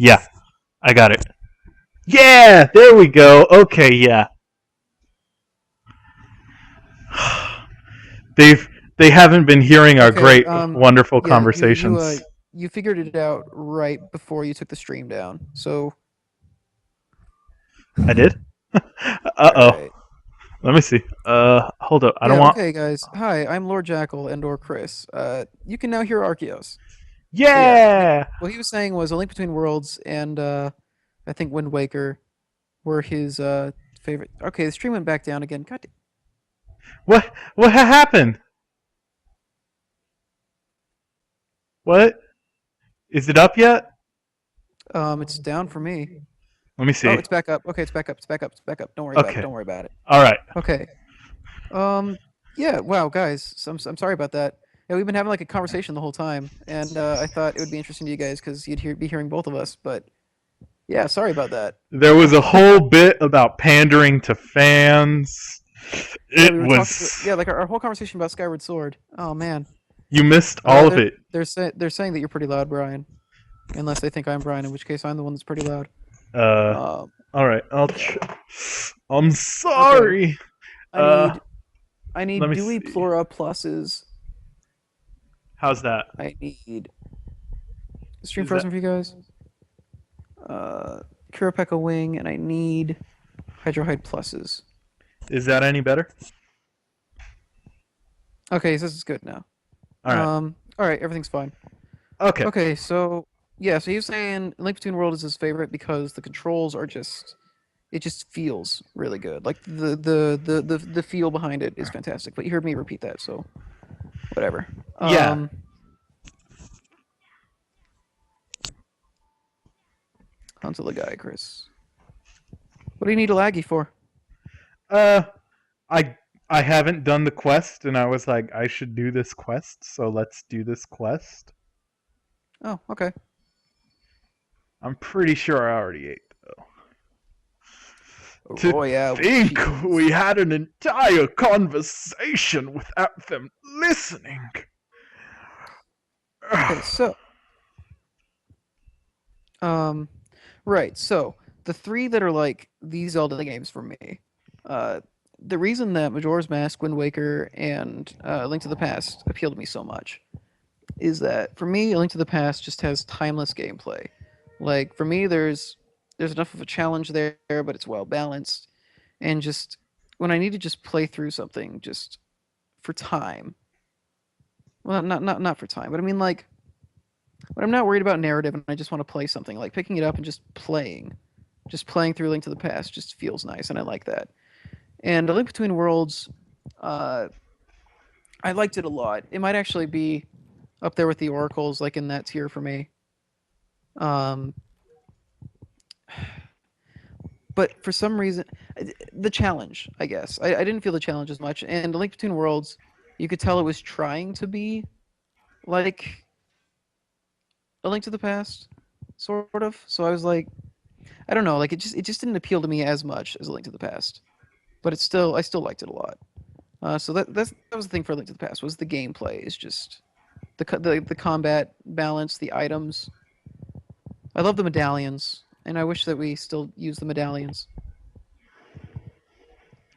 Yeah, I got it. Yeah, there we go. Okay, yeah. They've they haven't been hearing our Okay. great, wonderful Yeah. conversations. You figured it out right before you took the stream down. So. I did. All Uh-oh. right. Let me see. Hold up. I don't Yeah. want. Okay, guys. Hi, I'm Lord Jackal and/or Chris. You can now hear Arceus. So yeah, Yeah. what he was saying was A Link Between Worlds and I think Wind Waker were his favorite. Okay, the stream went back down again. God. What happened? What? Is it up yet? It's down for me. Let me Oh, see. it's back up. Okay, it's back up. It's back up. It's back up. Don't worry about it. Okay. Don't worry about it. All right. Okay. Yeah. Wow, guys. I'm sorry about that. Yeah, we've been having like a conversation the whole time, and I thought it would be interesting to you guys because be hearing both of us. But yeah, sorry about that. There was a whole bit about pandering to fans. Yeah, It we were talking. was. Yeah, like our whole conversation about Skyward Sword. Oh man. You missed all of They're it. they're saying that you're pretty loud, Brian. Unless they think I'm Brian, in which case I'm the one that's pretty loud. Uh. Um. All right. I'm Okay. sorry. I Uh. need I Let need me Dewey see. Plura pluses. How's that? I need Stream Is that? Frozen for you guys. Uh, Kurapeka Wing, and I need Hydrohide pluses. Is that any better? Okay, so this is good now. All right. All right, everything's fine. Okay. Okay, so yeah, so he was saying Link Between Worlds is his favorite because the controls are just it just feels really good. Like the feel behind it is fantastic. But you heard me repeat that, so whatever. Yeah. Onto the guy, Chris. What do you need a laggy for? Uh. I I haven't done the quest, and I was like, I should do this quest. So let's do this quest. Oh, okay. I'm pretty sure I already ate. To Oh yeah, with think we cheese. had an entire conversation without them listening. Okay, so um, right. So the three that are like these Zelda games for me, uh, the reason that Majora's Mask, Wind Waker, and Link to the Past appeal to me so much is that for me, A Link to the Past just has timeless gameplay. Like for me, there's enough of a challenge there, but it's well balanced, and just when I need to just play through something just for time. Well, not for time, but I mean like when I'm not worried about narrative and I just want to play something, like picking it up and just playing through Link to the Past just feels nice, and I like that. And A Link Between Worlds, uh, I liked it a lot. It might actually be up there with the Oracles, like in that tier for me. Um, but for some reason, the challenge, I guess, I didn't feel the challenge as much. And A Link Between Worlds, you could tell it was trying to be like A Link to the Past, sort of. So I was like, I don't know, like it just didn't appeal to me as much as A Link to the Past. But it's still I still liked it a lot. So that was the thing for A Link to the Past was the gameplay is just the combat balance, the items. I love the medallions, and I wish that we still use the medallions.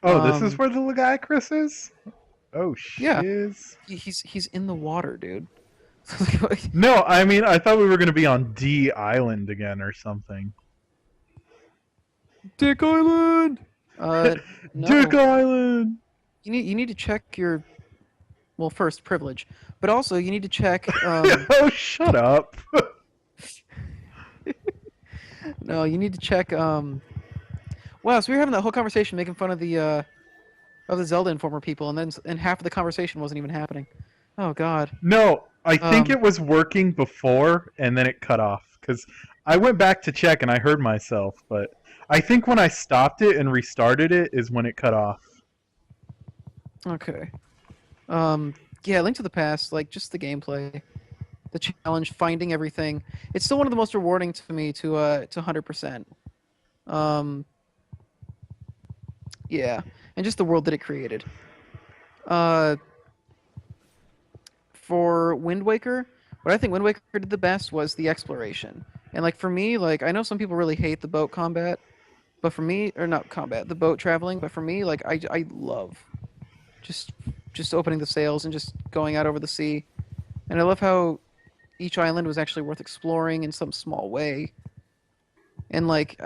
Oh, this is Um, where the guy Chris is? Oh, yeah, shiz. he's in the water, dude. No, I mean, I thought we were going to be on D Island again or something. Dick Island. Dick No. Island! You need to check your well first privilege, but also you need to check Oh, shut up. no you need to check wow, so we were having that whole conversation making fun of the Zelda Informer people, and half of the conversation wasn't even happening. Oh God. No, I think Um. it was working before and then it cut off because I went back to check and I heard myself, but I think when I stopped it and restarted it is when it cut off. Okay. Um. Yeah, Link to the Past, like just the gameplay, the challenge, finding everything. It's still one of the most rewarding to me to 100%. Um. Yeah, and just the world that it created. Uh. For Wind Waker, what I think Wind Waker did the best was the exploration. And like for me, like I know some people really hate the boat combat, but for me, or not combat, the boat traveling, but for me, like I love just just opening the sails and just going out over the sea. And I love how each island was actually worth exploring in some small way. And like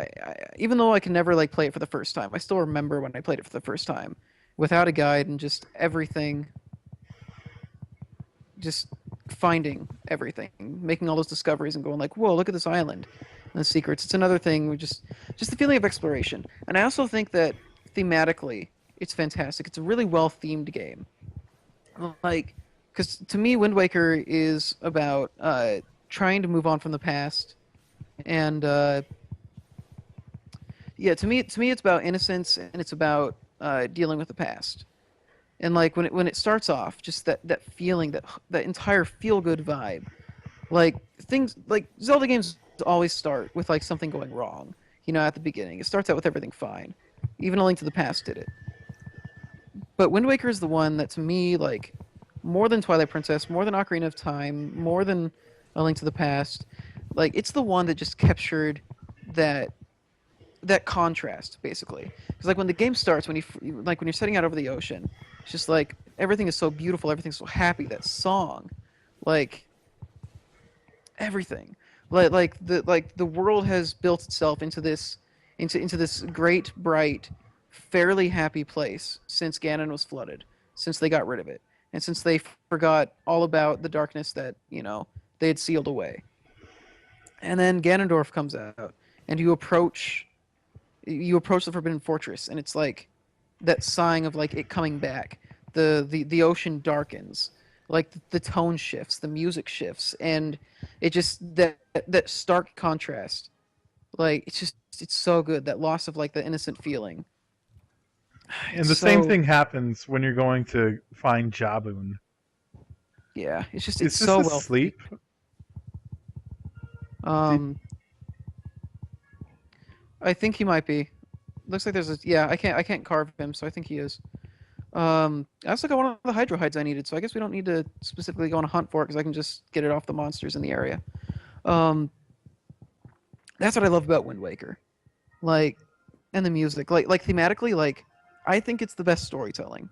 even though I can never like play it for the first time, I still remember when I played it for the first time without a guide and just everything, just finding everything, making all those discoveries and going like, "Whoa, look at this island." And the secrets. It's another thing. We just the feeling of exploration. And I also think that thematically, it's fantastic. It's a really well themed game. Like, because to me, Wind Waker is about trying to move on from the past, and yeah, to me, it's about innocence and it's about dealing with the past. And like when it starts off, just that feeling, that entire feel good vibe. Like things like Zelda games always start with like something going wrong. At the beginning, it starts out with everything fine. Even A Link to the Past did it. But Wind Waker is the one that to me like more than Twilight Princess, more than Ocarina of Time, more than A Link to the Past. Like it's the one that just captured that that contrast basically, because like when the game starts, when you're setting out over the ocean, it's just like everything is so beautiful, everything's so happy. That song, like everything, like the world has built itself into this great, bright, fairly happy place since Ganon was flooded, since they got rid of it, and since they forgot all about the darkness that they had sealed away. And then Ganondorf comes out, and you approach the Forbidden Fortress, and it's like that sighing of like it coming back. The ocean darkens, like the tone shifts, the music shifts, and it just that stark contrast. Like it's so good. That loss of like the innocent feeling. And It's the same so thing happens when you're going to find Jabun. yeah. It's Is this so well themed. asleep? Did Um, I think he might be. Looks like there's a yeah. I can't carve him, so I think he is. I also got one of the Hydro Hides I needed, so I guess we don't need to specifically go on a hunt for it because I can just get it off the monsters in the area. Um, that's what I love about Wind Waker, like, and the music, like thematically, like, I think it's the best storytelling.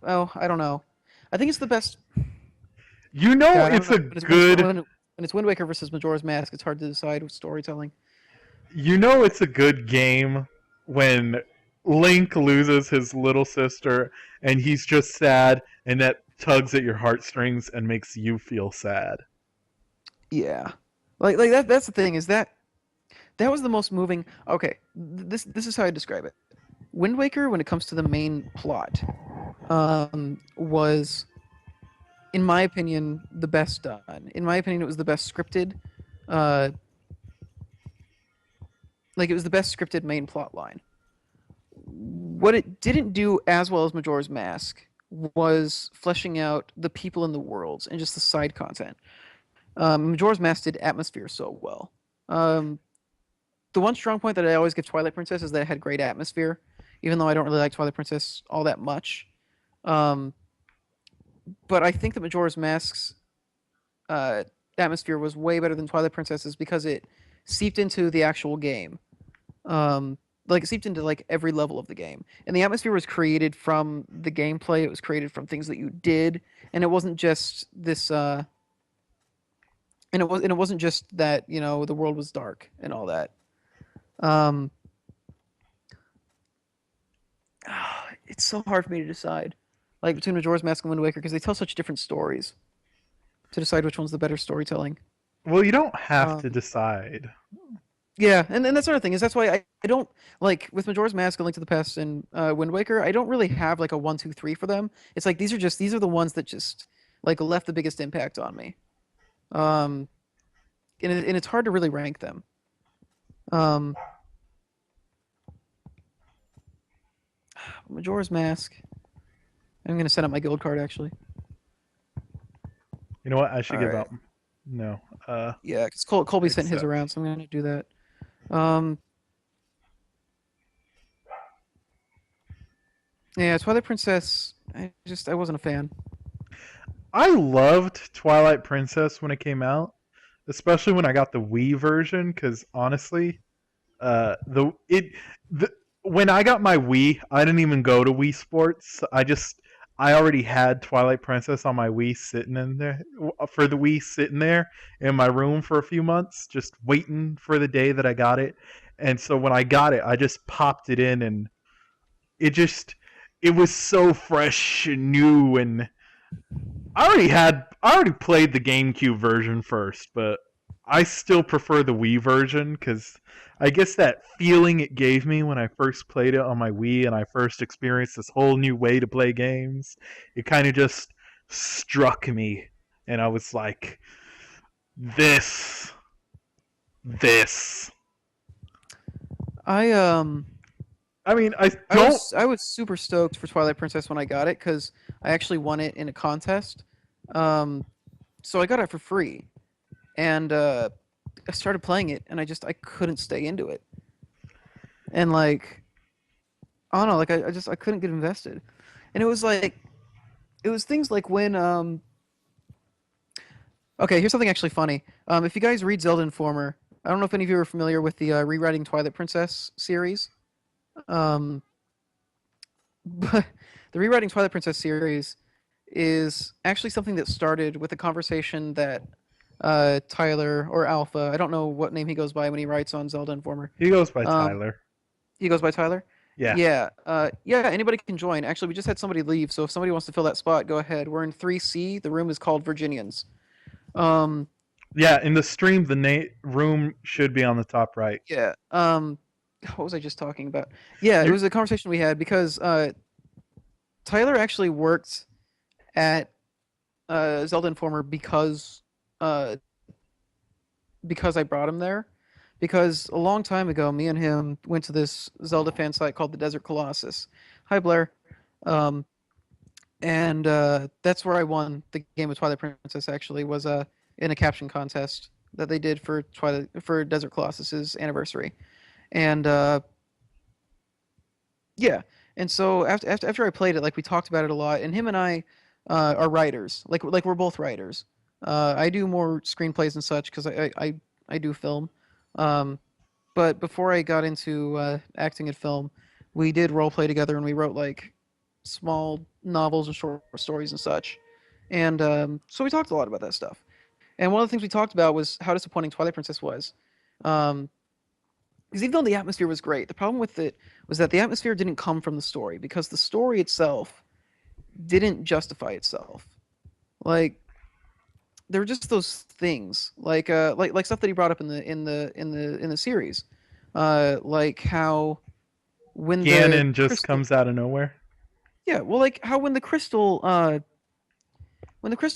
Oh, I don't know. I think it's the best. you know God, I don't it's know. a When good it's Wind Waker versus Majora's Mask, it's hard to decide with storytelling. it's a good game when Link loses his little sister and he's just sad and that tugs at your heartstrings and makes you feel sad. Yeah, like that. That's the thing is that was the most moving. Okay, this is how I describe it. Wind Waker, when it comes to the main plot, was, in my opinion, the best done. In my opinion, it was the best scripted. Uh, like it was the best scripted main plot line. What it didn't do as well as Majora's Mask was fleshing out the people in the worlds and just the side content. Majora's Mask did atmosphere so well. Um, the one strong point that I always give Twilight Princess is that it had great atmosphere, even though I don't really like Twilight Princess all that much. Um, but I think that Majora's Mask's uh, atmosphere was way better than Twilight Princess's because it seeped into the actual game. Like it seeped into like every level of the game, and the atmosphere was created from the gameplay. It was created from things that you did, and it wasn't just this. And it wasn't just that the world was dark and all that. Um, it's so hard for me to decide, like between Majora's Mask and Wind Waker, because they tell such different stories. To decide which one's the better storytelling. Well, you don't have to Um, decide. yeah, and that's another thing is that's why I don't like with Majora's Mask, A Link to the Past, and Wind Waker. I don't really have like a one, two, three for them. It's like these are the ones that just like left the biggest impact on me. Um, and it's hard to really rank them. Um, Majora's Mask. I'm gonna set up my guild card actually. You know what? I should All give right. up. No. Yeah, because Colby sent his Accept. around, so I'm gonna do that. Um, yeah, Twilight Princess. I wasn't a fan. I loved Twilight Princess when it came out, especially when I got the Wii version. Because honestly, the it the when I got my Wii, I didn't even go to Wii Sports. I already had Twilight Princess on my Wii sitting in there for the Wii sitting there in my room for a few months, just waiting for the day that I got it. And so when I got it, I just popped it in, and it just it was so fresh and new. And I already played the GameCube version first, but I still prefer the Wii version because I guess that feeling it gave me when I first played it on my Wii and I first experienced this whole new way to play games, it kind of just struck me, and I was like, this, this. I I mean, I I don't. was I was super stoked for Twilight Princess when I got it because I actually won it in a contest. Um, so I got it for free, and I started playing it, and I couldn't stay into it, and like I don't know, like I couldn't get invested, and it was things like when okay, here's something actually funny. If you guys read Zelda Informer, I don't know if any of you are familiar with the rewriting Twilight Princess series. Um, but the rewriting Twilight Princess series is actually something that started with a conversation that Tyler or Alpha, I don't know what name he goes by when he writes on Zelda Informer. He goes by Um, Tyler. he goes by Tyler. Yeah. Yeah, yeah. Anybody can join. Actually, we just had somebody leave, so if somebody wants to fill that spot, go ahead. We're in 3C. The room is called Virginians. Um, Yeah, in the stream, the room should be on the top right. yeah. What was I just talking about? Yeah, it You're, was a conversation we had because Tyler actually worked at Zelda Informer uh, because I brought him there. Because a long time ago, me and him went to this Zelda fan site called the Desert Colossus. Hi, Blair. Um, and that's where I won the game of Twilight Princess. Actually, was in a caption contest that they did for Desert Colossus's anniversary, and yeah. And so after I played it, like we talked about it a lot, and him and I are writers. Like we're both writers. I do more screenplays and such because I do film. Um, but before I got into acting and film, we did role play together and we wrote like small novels and short stories and such. And so we talked a lot about that stuff. And one of the things we talked about was how disappointing Twilight Princess was. Um, because even though the atmosphere was great, the problem with it was that the atmosphere didn't come from the story because the story itself didn't justify itself. Like there were just those things, like stuff that he brought up in the series, like how when the Ganon just crystal, comes out of nowhere. yeah, well, like how when the crystal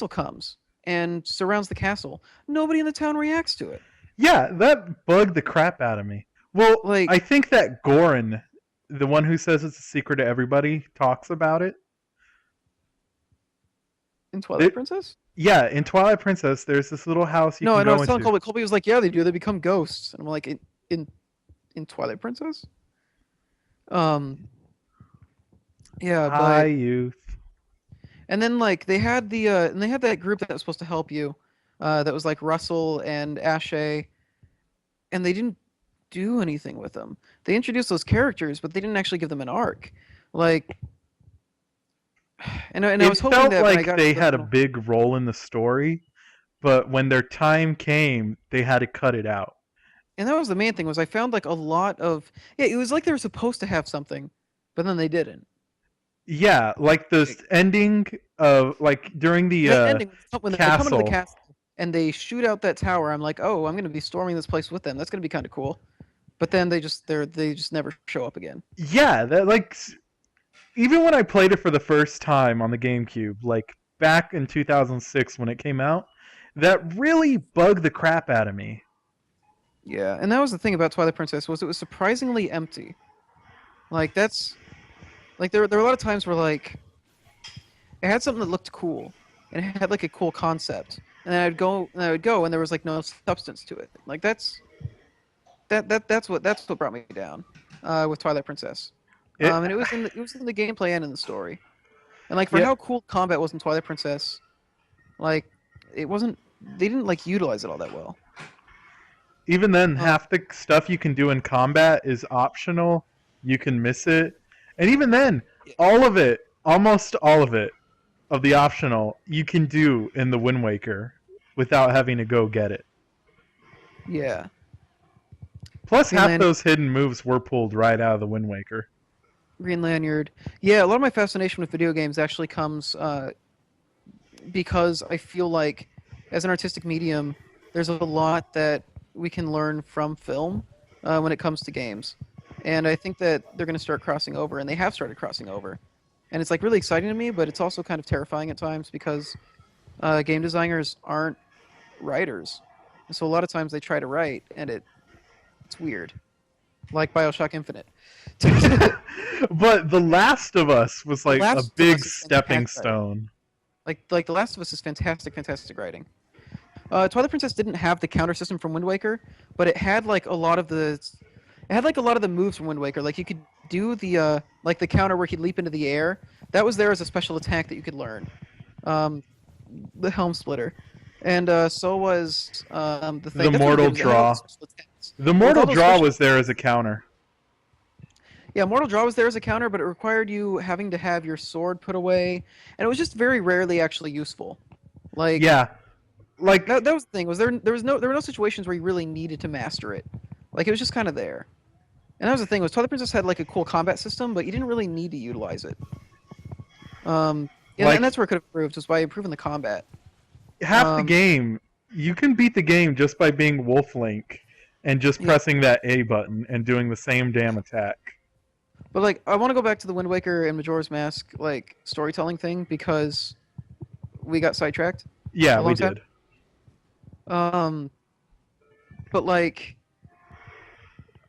comes and surrounds the castle, nobody in the town reacts to it. Yeah, that bugged the crap out of me. Well, Like I think that Gorin, the one who says it's a secret to everybody, talks about it. in Twilight It- Princess. yeah, in Twilight Princess, there's this little house you No, can I know. I go was telling into. Colby. Colby was like, "Yeah, they do. They become ghosts." And I'm like, in in Twilight Princess. Um, yeah, Hi, but youth. and then like they had that group that was supposed to help you, that was like Russell and Ashe, and they didn't do anything with them. They introduced those characters, but they didn't actually give them an arc. Like, and I It was hoping felt that when I like got they to the had a final, big role in the story, but when their time came, they had to cut it out. and that was the main thing was I found like a lot of yeah, it was like they were supposed to have something, but then they didn't. Yeah, like the Like, ending of like during the that ending when they come into the castle. castle and they shoot out that tower, I'm like, oh, I'm gonna be storming this place with them. That's gonna be kind of cool. But then they just never show up again. Yeah, that like even when I played it for the first time on the GameCube, like back in 2006 when it came out, that really bugged the crap out of me. Yeah, and that was the thing about Twilight Princess was it was surprisingly empty. Like that's like there were a lot of times where like it had something that looked cool and it had like a cool concept, and then I would go and there was like no substance to it. Like that's what brought me down with Twilight Princess. It And it was in the gameplay and in the story. And like for yeah, how cool combat was in Twilight Princess, like it wasn't they didn't like utilize it all that well. Even then, Uh, half the stuff you can do in combat is optional. You can miss it, and even then, all of it, almost all of the optional, you can do in the Wind Waker without having to go get it. yeah. Plus, Green half Lantern. those hidden moves were pulled right out of the Wind Waker. Green Lanyard. Yeah, a lot of my fascination with video games actually comes because I feel like, as an artistic medium, there's a lot that we can learn from film when it comes to games, and I think that they're going to start crossing over, and they have started crossing over, and it's like really exciting to me, but it's also kind of terrifying at times because game designers aren't writers, and so a lot of times they try to write, and it's weird, like Bioshock Infinite. But The Last of Us was The like a Last of big Us is stepping fantastic. stone. Like The Last of Us is fantastic, fantastic writing. Twilight Princess didn't have the counter system from Wind Waker, but it had like a lot of the moves from Wind Waker. Like you could do like the counter where he'd leap into the air. That was there as a special attack that you could learn. Um, the Helm Splitter, and so was the The thing. That's what it Mortal did. Was it had all the Draw. special attacks. The But with Mortal all those Draw special was there as a counter. Yeah, Mortal Draw was there as a counter, but it required you having to have your sword put away, and it was just very rarely actually useful. Like Yeah, like that was the thing. Was there were no situations where you really needed to master it. Like it was just kind of there. And that was the thing. Was Twilight Princess had like a cool combat system, but you didn't really need to utilize it. Yeah, and like that's where it could have improved was by improving the combat. half the Um, game, you can beat the game just by being Wolf Link and just yeah, pressing that A button and doing the same damn attack. but like I want to go back to the Wind Waker and Majora's Mask like storytelling thing because we got sidetracked Yeah, a we long time. did. Um, but like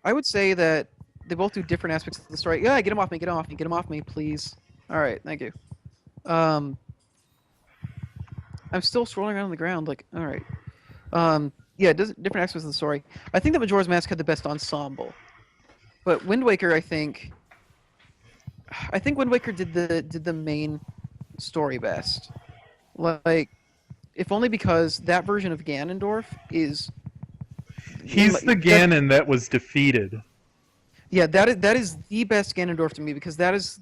I would say that they both do different aspects of the story. Yeah, get him off me, get him off me, get him off me, please. All right, thank you. Um, I'm still scrolling around on the ground. Like, all right. Yeah, it does different aspects of the story. I think that Majora's Mask had the best ensemble, but Wind Waker, I think Wind Waker did the main story best. Like, if only because that version of Ganondorf is He's the Ganon that was defeated. yeah, that is the best Ganondorf to me because that is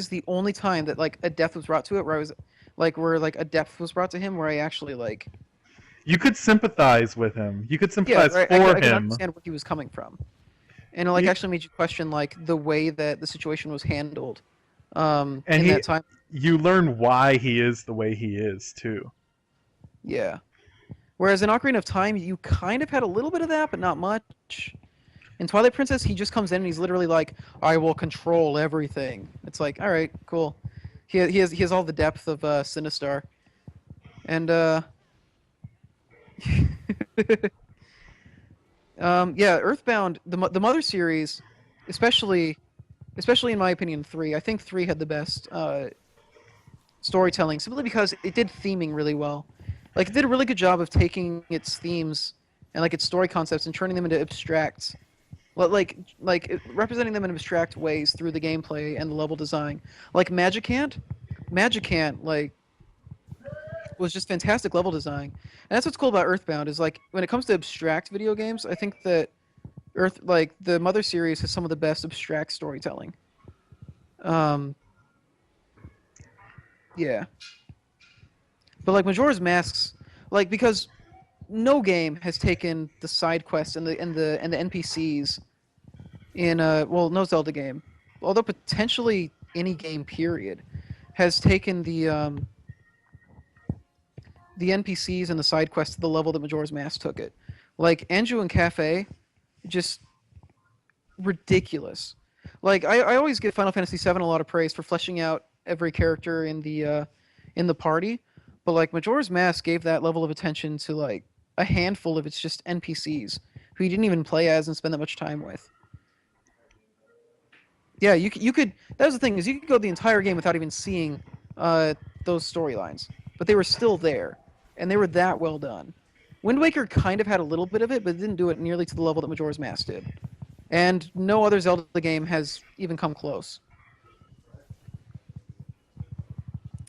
the only time that like a depth was brought to it where I was like where like a depth was brought to him where I actually like You could sympathize with him. You could yeah, sympathize right, for I could him. understand where he was coming from. And it like He- actually made you question like the way that the situation was handled and in that time. you learn why he is the way he is too. Yeah. Whereas in Ocarina of Time you kind of had a little bit of that but not much. In Twilight Princess he just comes in and he's literally like I will control everything. It's like all right, cool. He has all the depth of Sinistar. And yeah, Earthbound, the Mother series, especially in my opinion, 3. I think 3 had the best storytelling simply because it did theming really well. Like it did a really good job of taking its themes and like its story concepts and turning them into abstract, representing them in abstract ways through the gameplay and the level design. Like Magicant like was just fantastic level design. And that's what's cool about Earthbound is like when it comes to abstract video games, I think that the Mother series has some of the best abstract storytelling. Um, yeah, but like Majora's Masks, like because no game has taken the side quests and the NPCs in no Zelda game, although potentially any game period has taken the NPCs and the side quests to the level that Majora's Mask took it. Like Anju and Cafe, just ridiculous. Like I always give Final Fantasy VII a lot of praise for fleshing out every character in the party, but like Majora's Mask gave that level of attention to like a handful of its just NPCs who you didn't even play as and spend that much time with. Yeah, you could. That was the thing is you could go the entire game without even seeing those storylines, but they were still there, and they were that well done. Wind Waker kind of had a little bit of it, but it didn't do it nearly to the level that Majora's Mask did. And no other Zelda game has even come close.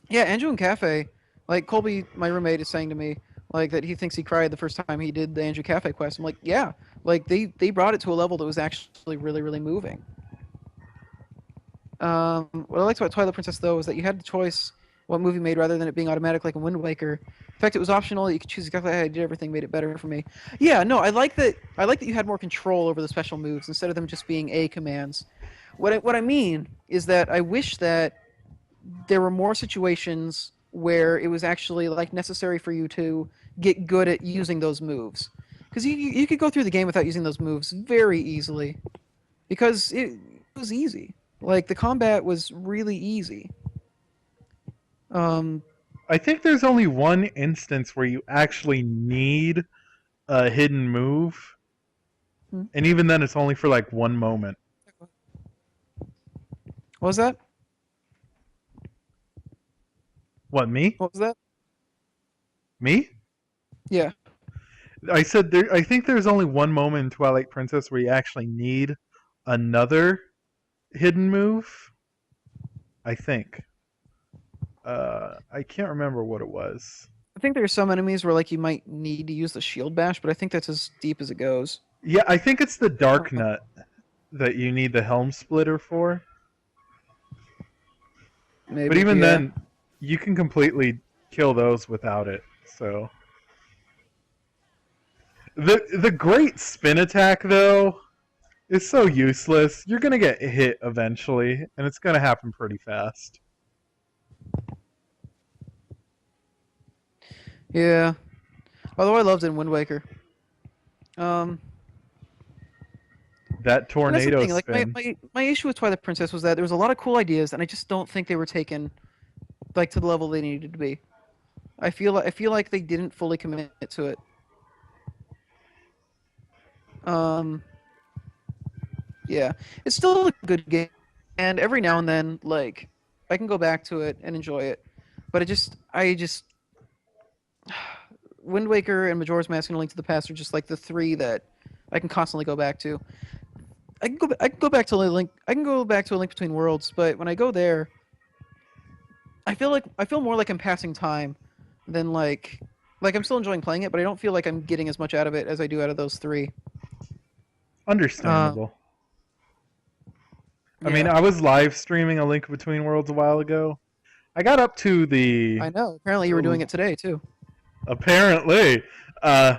Yeah, Anju and Cafe, like Colby, my roommate, is saying to me, Like that he thinks he cried the first time he did the Andrew Cafe quest. I'm like, yeah, like they brought it to a level that was actually really really moving. What I liked about Twilight Princess though is that you had the choice what movie made rather than it being automatic like in Wind Waker. In fact, it was optional. You could choose exactly how you did everything, made it better for me. Yeah, no, I like that. I like that you had more control over the special moves instead of them just being A commands. What I mean is that I wish that there were more situations where it was actually like necessary for you to get good at using those moves, because you could go through the game without using those moves very easily, because it was easy. Like the combat was really easy. Um, I think there's only one instance where you actually need a hidden move, hmm, and even then, it's only for like one moment. what was that? What, me? What was that? Me? Yeah. I said there. I think there's only one moment in Twilight Princess where you actually need another hidden move. I think. I can't remember what it was. I think there are some enemies where like you might need to use the shield bash, but I think that's as deep as it goes. Yeah, I think it's the Dark Uh, Nut that you need the Helm Splitter for. But Maybe, even yeah. then, you can completely kill those without it. So the great spin attack though is so useless. You're gonna get hit eventually, and it's gonna happen pretty fast. Yeah. Although I loved it in Wind Waker. Um, That and that's the tornado thing. Like spin. my issue with Twilight Princess was that there was a lot of cool ideas, and I just don't think they were taken like to the level they needed to be. I feel like they didn't fully commit to it. Um, yeah, it's still a good game, and every now and then, like I can go back to it and enjoy it. But I just Wind Waker and Majora's Mask and A Link to the Past are just like the three that I can constantly go back to. I can go back to a Link. I can go back to A Link Between Worlds, but when I go there, I feel more like I'm passing time than like I'm still enjoying playing it, but I don't feel like I'm getting as much out of it as I do out of those three. Uh, Understandable. I mean, yeah, I was live streaming A Link Between Worlds a while ago. I got up to the I know. Apparently, you were doing it today too. apparently. Uh,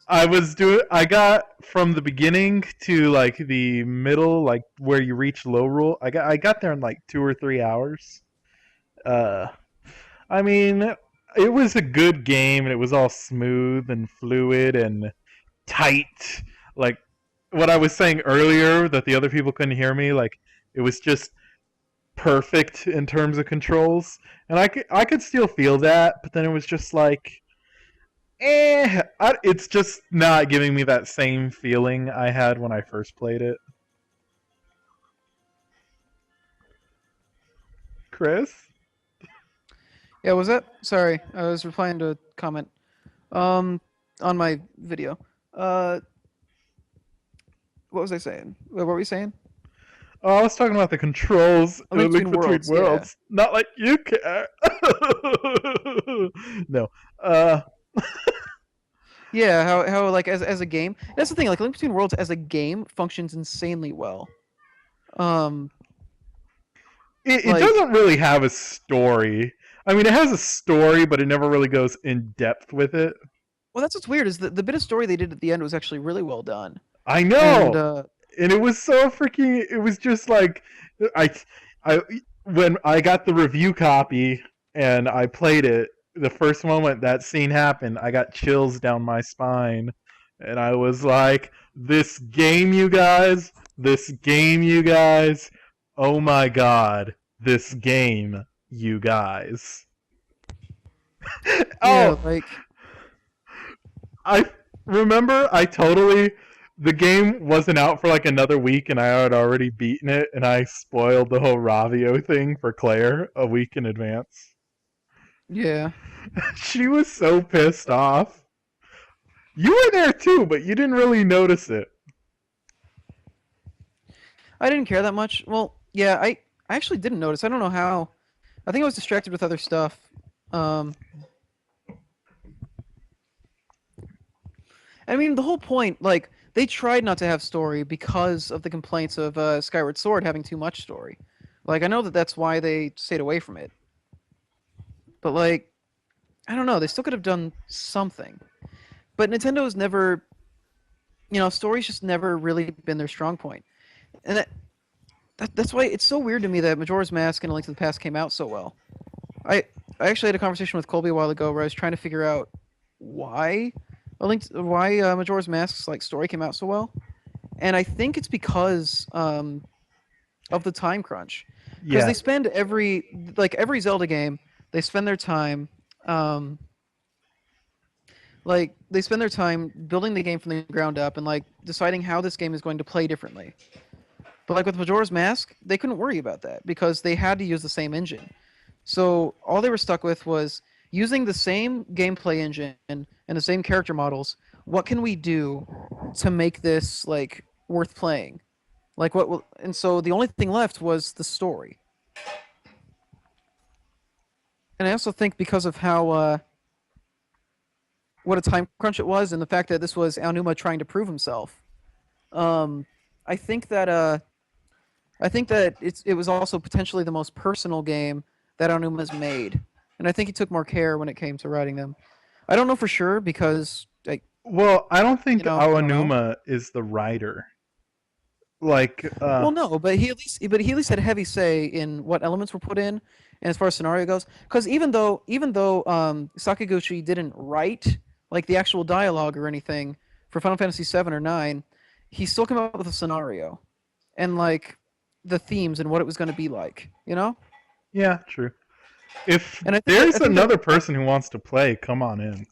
I was doing. I got from the beginning to like the middle, like where you reach low rule. I got there in like 2 or 3 hours. Uh, I mean, it was a good game, and it was all smooth and fluid and tight. Like what I was saying earlier, that the other people couldn't hear me. Like it was just perfect in terms of controls, and I could still feel that, but then it was just like it's just not giving me that same feeling I had when I first played it. Chris? Yeah, was that? Sorry, I was replying to a comment. Um, on my video. Uh, what was I saying? What were we saying? Oh, I was talking about the controls A in A Link Link Between Between Worlds. Yeah. Worlds. Not like you care. No. Uh, Yeah, how like as a game. That's the thing. Like Link Between Worlds as a game functions insanely well. Um, it like doesn't really have a story. I mean, it has a story, but it never really goes in depth with it. well, that's what's weird is the bit of story they did at the end was actually really well done. I And know, and it was so freaking. It was just like I, I when I got the review copy and I played it. The first moment that scene happened, I got chills down my spine, and I was like, "This game, you guys! This game, you guys! Oh my god, this game, you guys!" yeah, Oh, like I remember I totally the game wasn't out for like another week and I had already beaten it and I spoiled the whole Ravio thing for Claire a week in advance. yeah. She was so pissed off. You were there too, but you didn't really notice it. I didn't care that much. Well, yeah, I actually didn't notice. I don't know how. I think I was distracted with other stuff. Um, I mean, the whole point, like, they tried not to have story because of the complaints of Skyward Sword having too much story. Like, I know that that's why they stayed away from it, but like, I don't know, they still could have done something. But Nintendo's never, story's just never really been their strong point, and that's why it's so weird to me that Majora's Mask and A Link to the Past came out so well. I I actually had a conversation with Colby a while ago where I was trying to figure out why Majora's Mask's like story came out so well, and I think it's because of the time crunch. Because Yeah, they spend every Zelda game, they spend their time um, they spend their time building the game from the ground up and like deciding how this game is going to play differently. But like with Majora's Mask, they couldn't worry about that because they had to use the same engine. So all they were stuck with was using the same gameplay engine and the same character models. What can we do to make this like worth playing? Like what will, and so the only thing left was the story. And I also think because of how what a time crunch it was and the fact that this was Aonuma trying to prove himself. Um I think that it was also potentially the most personal game that Aonuma's made. And I think he took more care when it came to writing them. I don't know for sure because like well, I don't think I don't know. Aonuma is the writer. Like, Well, no, but he at least had a heavy say in what elements were put in, and as far as scenario goes. Because even though Sakaguchi didn't write like the actual dialogue or anything for Final Fantasy 7 or 9, he still came up with a scenario and like the themes and what it was going to be like. You know? yeah, true. If And I there's think that another person who wants to play, come on in.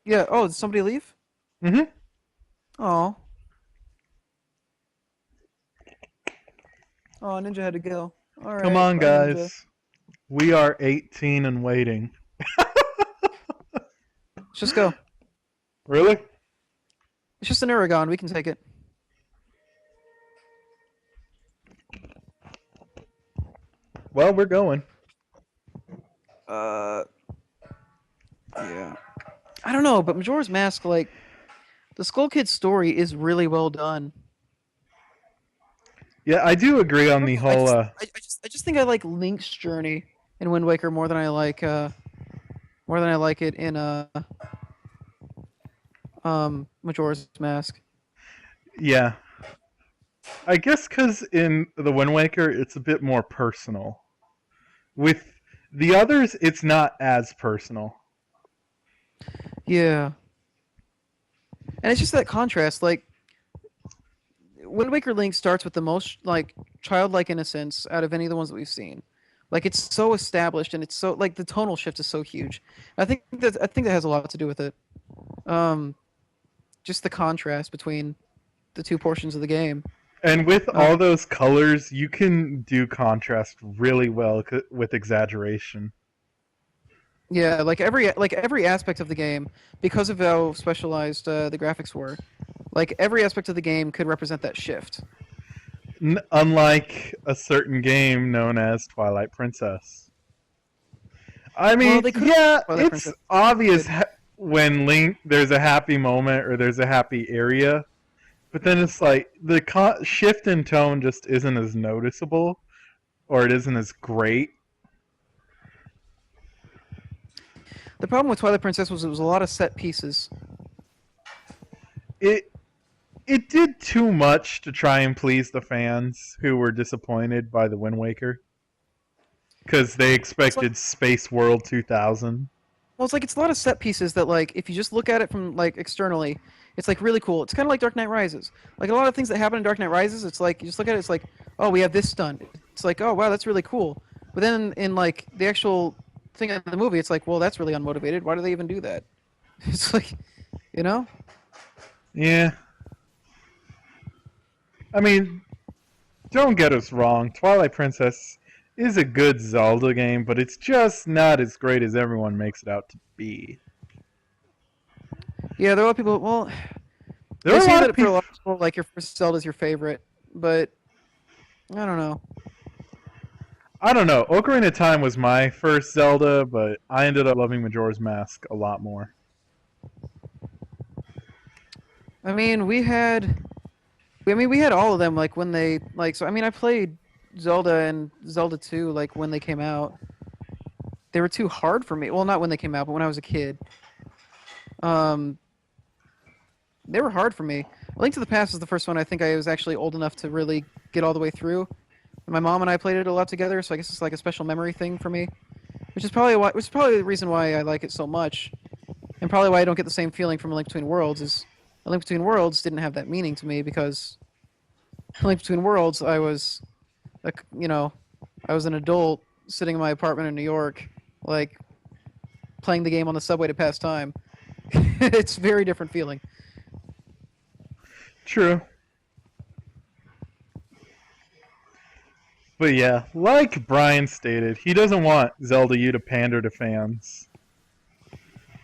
yeah. Oh, did somebody leave? Hmm. Oh, oh, Ninja had to go. All Come right, on, bye, Ninja. guys. We are 18 and waiting. Let's just go. Really? It's just an Aragon. We can take it. Well, we're going. Uh, yeah. I don't know, but Majora's Mask, like the Skull Kid story, is really well done. Yeah, I do agree on I don't the know. whole. I just think I like Link's journey in Wind Waker more than I like it in Majora's Mask. Yeah, I guess because in the Wind Waker, it's a bit more personal. With the others, it's not as personal. Yeah, and it's just that contrast. Like Wind Waker Link starts with the most like childlike innocence out of any of the ones that we've seen. Like it's so established and it's so like the tonal shift is so huge. I think that has a lot to do with it. Um, just the contrast between the two portions of the game. And with Um, all those colors, you can do contrast really well with exaggeration. yeah, like every aspect of the game, because of how specialized the graphics were, like every aspect of the game could represent that shift. Unlike a certain game known as Twilight Princess. I Well, mean, they could yeah, have that it's princess. obvious Good. when Link there's a happy moment or there's a happy area, but then it's like the shift in tone just isn't as noticeable or it isn't as great. The problem with Twilight Princess was it was a lot of set pieces. It it did too much to try and please the fans who were disappointed by the Wind Waker because they It's like expected Space World 2000. well, it's like it's a lot of set pieces that like if you just look at it from like externally, it's like really cool. It's kind of like Dark Knight Rises. Like a lot of things that happen in Dark Knight Rises, it's like you just look at it, it's like oh we have this stunt. It's like oh wow that's really cool. But then in like the actual thing in the movie, it's like well that's really unmotivated. Why do they even do that? It's like you know Yeah, I mean, don't get us wrong. Twilight Princess is a good Zelda game, but it's just not as great as everyone makes it out to be. yeah there are a lot of people. Well, There they are a say lot of that for a people. lot of people like your first Zelda's your favorite, but I don't know. I don't know. Ocarina of Time was my first Zelda, but I ended up loving Majora's Mask a lot more. I mean, we had all of them like when they like. So I mean, I played Zelda and Zelda 2 like when they came out. They were too hard for me. Well, not when they came out, but when I was a kid. Um, they were hard for me. A Link to the Past was the first one I think I was actually old enough to really get all the way through. And my mom and I played it a lot together, so I guess it's like a special memory thing for me, which is probably the reason why I like it so much, and probably why I don't get the same feeling from A Link Between Worlds. Is A Link Between Worlds didn't have that meaning to me because A Link Between Worlds I was, like, I was an adult sitting in my apartment in New York, like playing the game on the subway to pass time. It's a very different feeling. True. But yeah, like Brian stated, he doesn't want Zelda U to pander to fans.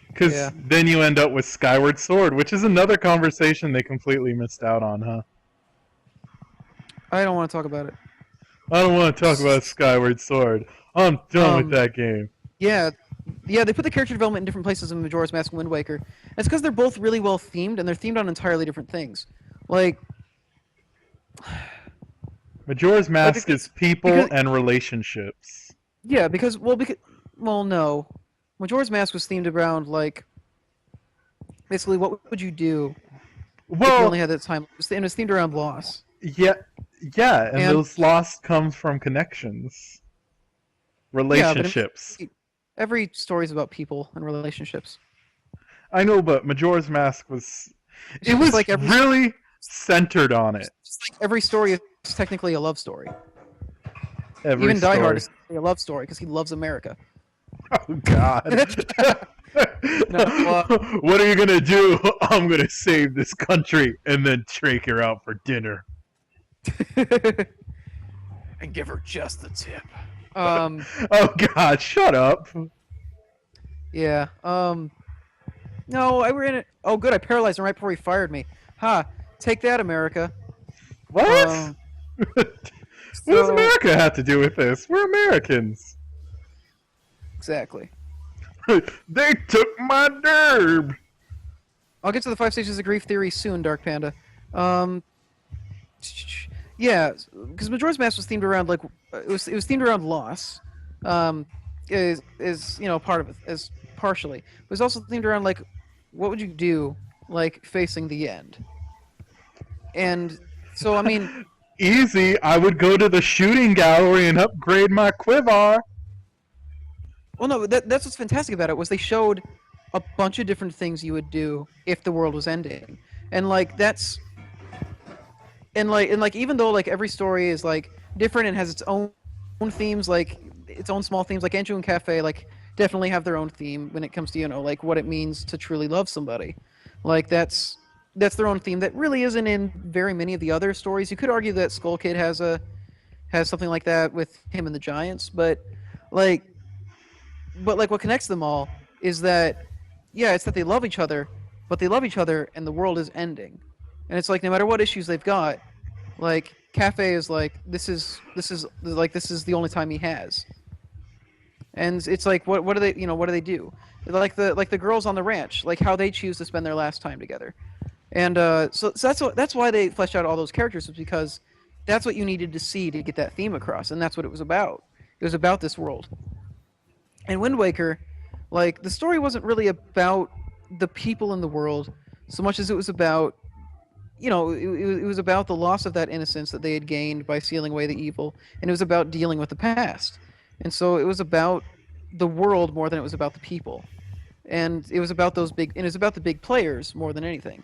Because Yeah. then you end up with Skyward Sword, which is another conversation they completely missed out on, huh? I don't want to talk about it. I don't want to talk about Skyward Sword. I'm done with that game. Yeah, yeah, they put the character development in different places in Majora's Mask and Wind Waker. It's because they're both really well themed, and they're themed on entirely different things. Like, Majora's Mask is people because- and relationships. yeah, well, no, Majora's Mask was themed around like, basically, what would you do if you Well, only had that time? And it was themed around loss. yeah, and And- those lost comes from connections, relationships. Every story is about people and relationships. I know, but Majora's Mask was It's it just was like really centered on it. Just like every story is technically a love story. Every Even Die Hard story. is a love story because he loves America. Oh God. No, what are you gonna do? I'm gonna save this country and then take her out for dinner. And give her just the tip. Oh God, shut up. Yeah. No, I were in it. Oh, good. I paralyzed him right before he fired me. Ha! Take that, America. What? What does so- America have to do with this? We're Americans. Exactly. They took my derb. I'll get to the 5 stages of grief theory soon, Dark Panda. Yeah, because Majora's Mask was themed around like it was themed around loss. Is part of it as partially. It was also themed around like what would you do like facing the end. And so I mean, Easy. I would go to the shooting gallery and upgrade my quiver. well, no, that's what's fantastic about it was they showed a bunch of different things you would do if the world was ending, and like that's, and like even though like every story is like different and has its own themes, like its own small themes, like Anju and Cafe, like definitely have their own theme when it comes to like what it means to truly love somebody, like that's their own theme that really isn't in very many of the other stories. You could argue that Skull Kid has something like that with him and the Giants, but like what connects them all is that it's that they love each other, but they love each other and the world is ending. And it's like no matter what issues they've got, like Cafe is like this is the only time he has. And it's like what do they do? Like the girls on the ranch, like how they choose to spend their last time together. And so that's why they fleshed out all those characters, was because that's what you needed to see to get that theme across, and that's what it was about. It was about this world. And Wind Waker, like the story wasn't really about the people in the world so much as it was about, it was about the loss of that innocence that they had gained by sealing away the evil, and it was about dealing with the past. And so it was about the world more than it was about the people, and it was about the big players more than anything.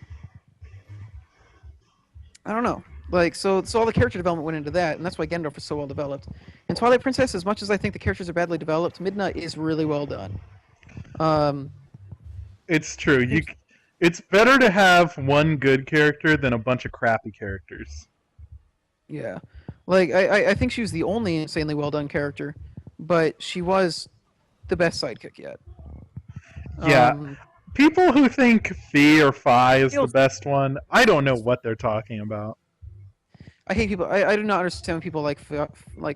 I don't know. Like, so all the character development went into that, and that's why Ganondorf is so well developed. And Twilight Princess, as much as I think the characters are badly developed, Midna is really well done. It's true. It's better to have one good character than a bunch of crappy characters. Yeah. Like, I think she was the only insanely well done character, but she was the best sidekick yet. Yeah. People who think Fee or Fi is the Feels- best one, I don't know what they're talking about. I hate people. I do not understand when people like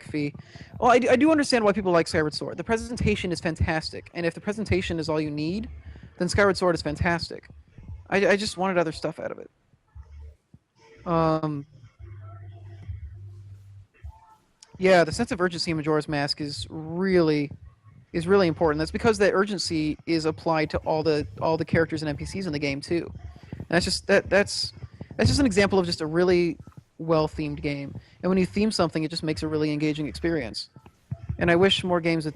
Fee. Well, I do understand why people like Skyward Sword. The presentation is fantastic, and if the presentation is all you need, then Skyward Sword is fantastic. I just wanted other stuff out of it. Um, yeah, the sense of urgency in Majora's Mask is really important. That's because that urgency is applied to all the characters and NPCs in the game too. And that's just an example of just a really well themed game. And when you theme something, it just makes a really engaging experience. And I wish more games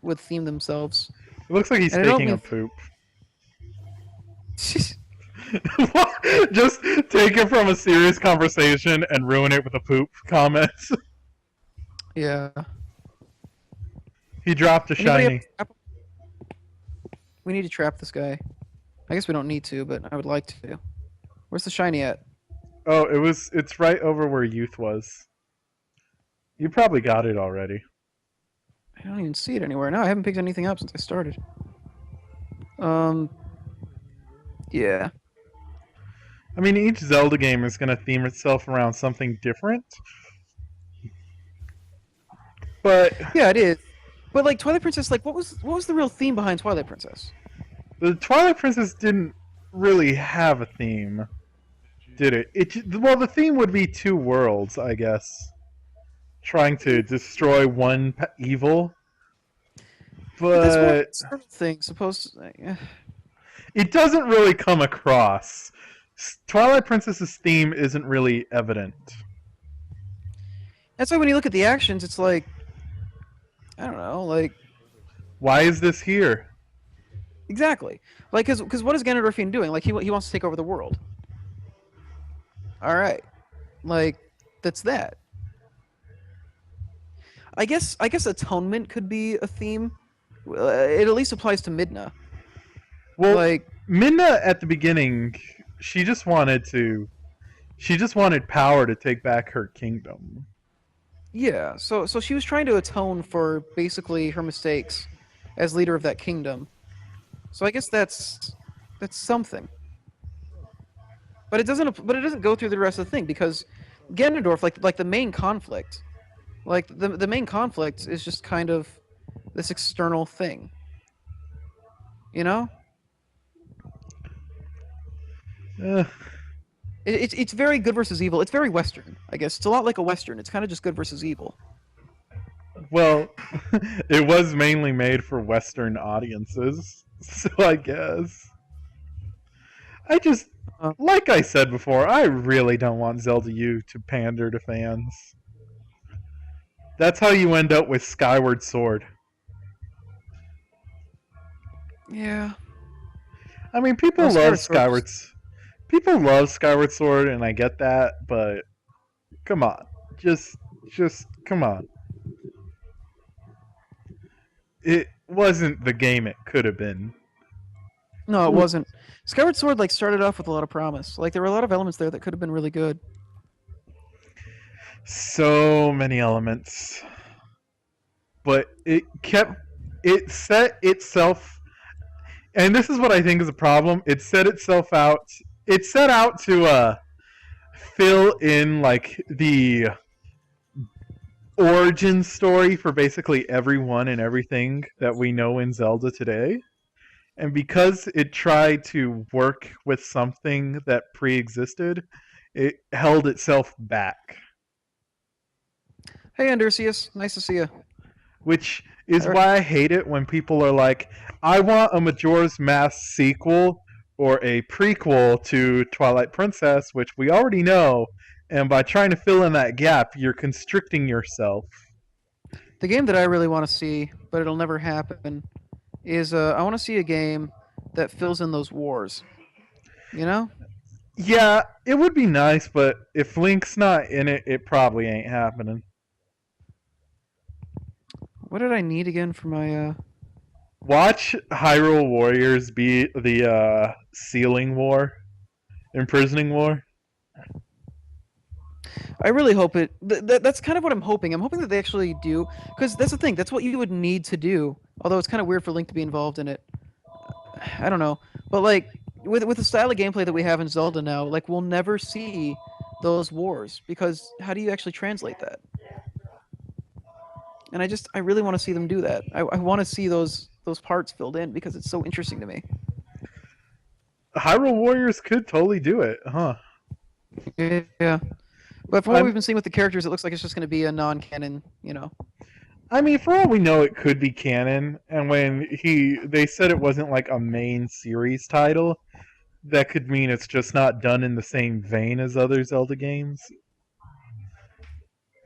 would theme themselves. It looks like he's And I don't taking a mean poop. Just take it from a serious conversation and ruin it with a poop comment. yeah. He dropped a Anybody shiny. we need to trap this guy. I guess we don't need to, but I would like to. Where's the shiny at? Oh, it's right over where youth was. You probably got it already. I don't even see it anywhere. No, I haven't picked anything up since I started. Um, yeah. I mean, each Zelda game is going to theme itself around something different. But Yeah, it is. But like Twilight Princess, like what was the real theme behind Twilight Princess? the Twilight Princess didn't really have a theme, did it? Well, the theme would be two worlds, I guess, trying to destroy one evil. But that's more But sort of thing. it doesn't really come across. Twilight Princess's theme isn't really evident. That's why when you look at the actions, it's like I don't know, like Why is this here? exactly, like because what is Ganondorf doing? Like he wants to take over the world. All right, like that's that. I guess atonement could be a theme. It at least applies to Midna. Well, Like Midna at the beginning, she just wanted power to take back her kingdom. yeah, so she was trying to atone for basically her mistakes as leader of that kingdom. So I guess that's something. But it doesn't go through the rest of the thing because Ganondorf like the main conflict, like the main conflict is just kind of this external thing. You know? Eh, It's very good versus evil. It's very western, I guess. It's a lot like a western. It's kind of just good versus evil. well, it was mainly made for Western audiences, so I guess. I just, Uh, like I said before, I really don't want Zelda U to pander to fans. That's how you end up with Skyward Sword. yeah. I mean, Well, People love Skyward Sword, and I get that, but come on, just, just come on. It wasn't the game it could have been. No, it wasn't. Skyward Sword like started off with a lot of promise. Like there were a lot of elements there that could have been really good. So many elements, but it set itself, and this is what I think is a problem. It set out to fill in like the origin story for basically everyone and everything that we know in Zelda today. And because it tried to work with something that pre-existed, it held itself back, Hey, Andersius, nice to see you. which is Alright. why I hate it when people are like, I want a Majora's Mask sequel or a prequel to Twilight Princess, which we already know, and by trying to fill in that gap, you're constricting yourself. The game that I really want to see, but it'll never happen, is I want to see a game that fills in those wars. You know? Yeah, it would be nice, but if Link's not in it, it probably ain't happening. What did I need again for my Watch Hyrule Warriors be the sealing war, imprisoning war. I really hope that's kind of what I'm hoping. I'm hoping that they actually do, because that's the thing. That's what you would need to do. Although it's kind of weird for Link to be involved in it. I don't know, but like with the style of gameplay that we have in Zelda now, like we'll never see those wars because how do you actually translate that? And I really want to see them do that. I want to see those parts filled in because it's so interesting to me. Hyrule Warriors could totally do it, huh? Yeah. But from what we've I'm, been seeing with the characters, it looks like it's just going to be a non-canon, you know. I mean, for all we know, it could be canon. And when they said it wasn't like a main series title, that could mean it's just not done in the same vein as other Zelda games.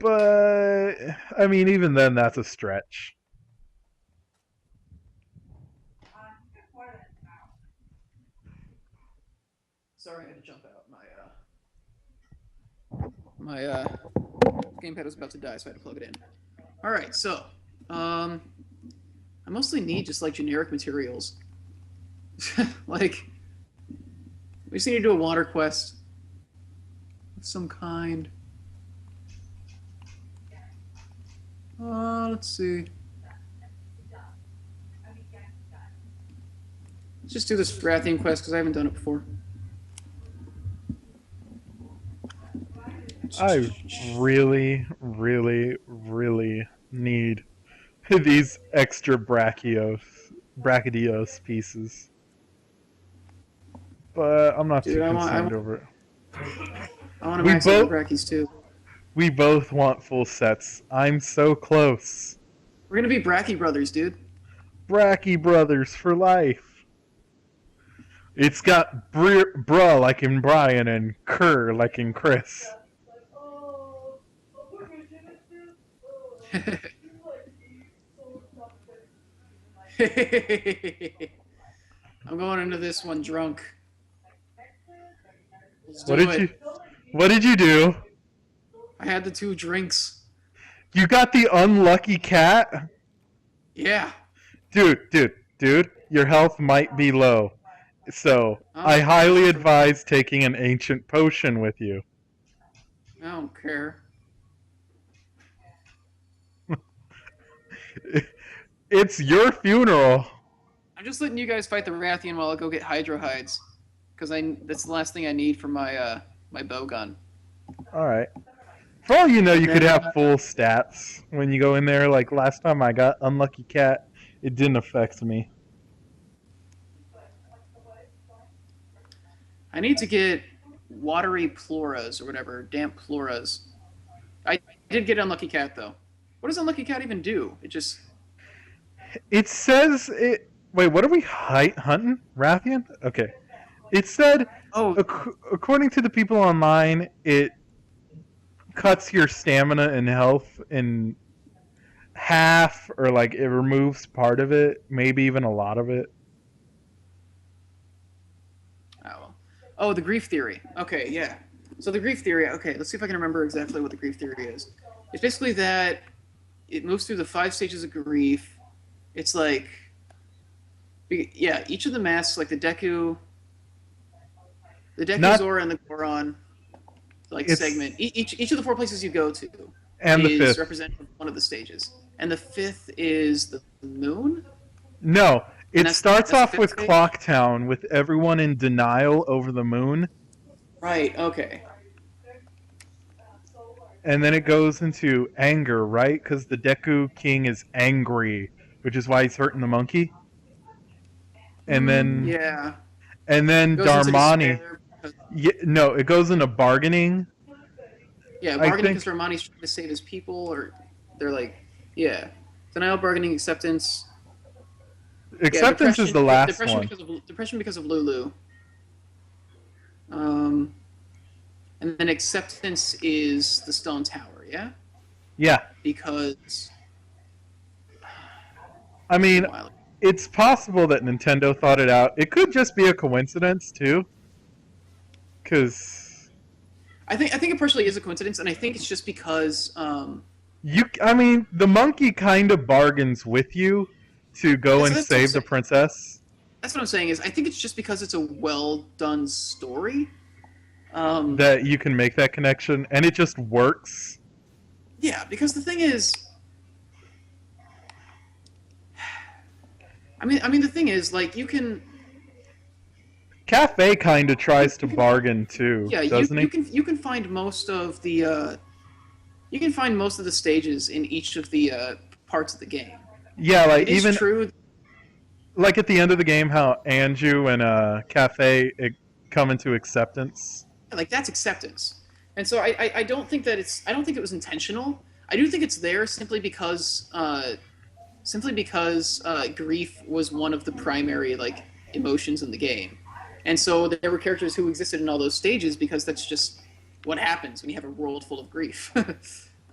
But I mean, even then, that's a stretch. Sorry, I had to jump out. My gamepad was about to die, so I had to plug it in. All right, so I mostly need just like generic materials. Like we just need to do a water quest of some kind. Let's see. Let's just do this Rathian quest because I haven't done it before. I really, really, really need these extra Brachiodos pieces. But I'm not Dude, too I concerned want, over it. I want to We max out both the Brackies too. we both want full sets. I'm so close. We're gonna be Bracky brothers, dude. Brachy brothers for life. It's got bruh like in Brian and cur like in Chris. I'm going into this one drunk. Let's What do did you it. What did you do? I had the 2 drinks. You got the unlucky cat? Yeah. Dude, your health might be low. So, I Oh, highly advise taking an ancient potion with you. I don't care. It's your funeral. I'm just letting you guys fight the Rathian while I go get Hydro Hides, because that's the last thing I need for my my bow gun. Alright. For all you know, you And could then, have full stats when you go in there. Like last time I got Unlucky Cat, it didn't affect me. I need to get watery Ploras or whatever, damp Ploras. I did get Unlucky Cat though. What does Unlucky Cat even do? It just It says it. Wait, what are we hunting? Rathian? Okay. It said, oh according to the people online, it cuts your stamina and health in half, or like it removes part of it, maybe even a lot of it. oh the grief theory. Okay, yeah. So the grief theory. Okay, let's see if I can remember exactly what the grief theory is. It's basically that it moves through the 5 stages of grief. It's like yeah, each of the masks, like the Deku, Not Zora, and the Goron, like it's segment. Each of the 4 places you go to and the is fifth. represented with one of the stages, and the 5th is the moon. No, And it starts that's the off 5th with stage? Clocktown with everyone in denial over the moon, Right. Okay. and then it goes into anger, right? Because the Deku King is angry, which is why he's hurting the monkey. And then Yeah. and then It goes into Darmani. despair because- Yeah, no, it goes into bargaining. yeah, I bargaining think because Romani's trying to save his people, or they're like, yeah, denial, bargaining, acceptance. Yeah, acceptance is the last depression one. Depression because of Lulu. And then acceptance is the Stone Tower, yeah? Yeah, Because I mean, a while ago. it's possible that Nintendo thought it out. It could just be a coincidence too, because I think it partially is a coincidence, and I think it's just because I mean, the monkey kind of bargains with you to go and that's what I'm save the saying. princess. That's what I'm saying is I think it's just because it's a well done story. That you can make that connection, and it just works. Yeah, because the thing is, I mean the thing is like you can Cafe kind of tries to bargain too, yeah doesn't he? you can find most of the you can find most of the stages in each of the parts of the game. Yeah, like It is even true. like at the end of the game, how Anju and Cafe come into acceptance. like that's acceptance. And so I don't think that I don't think it was intentional. I do think it's there simply because grief was one of the primary like emotions in the game, and so there were characters who existed in all those stages because that's just what happens when you have a world full of grief.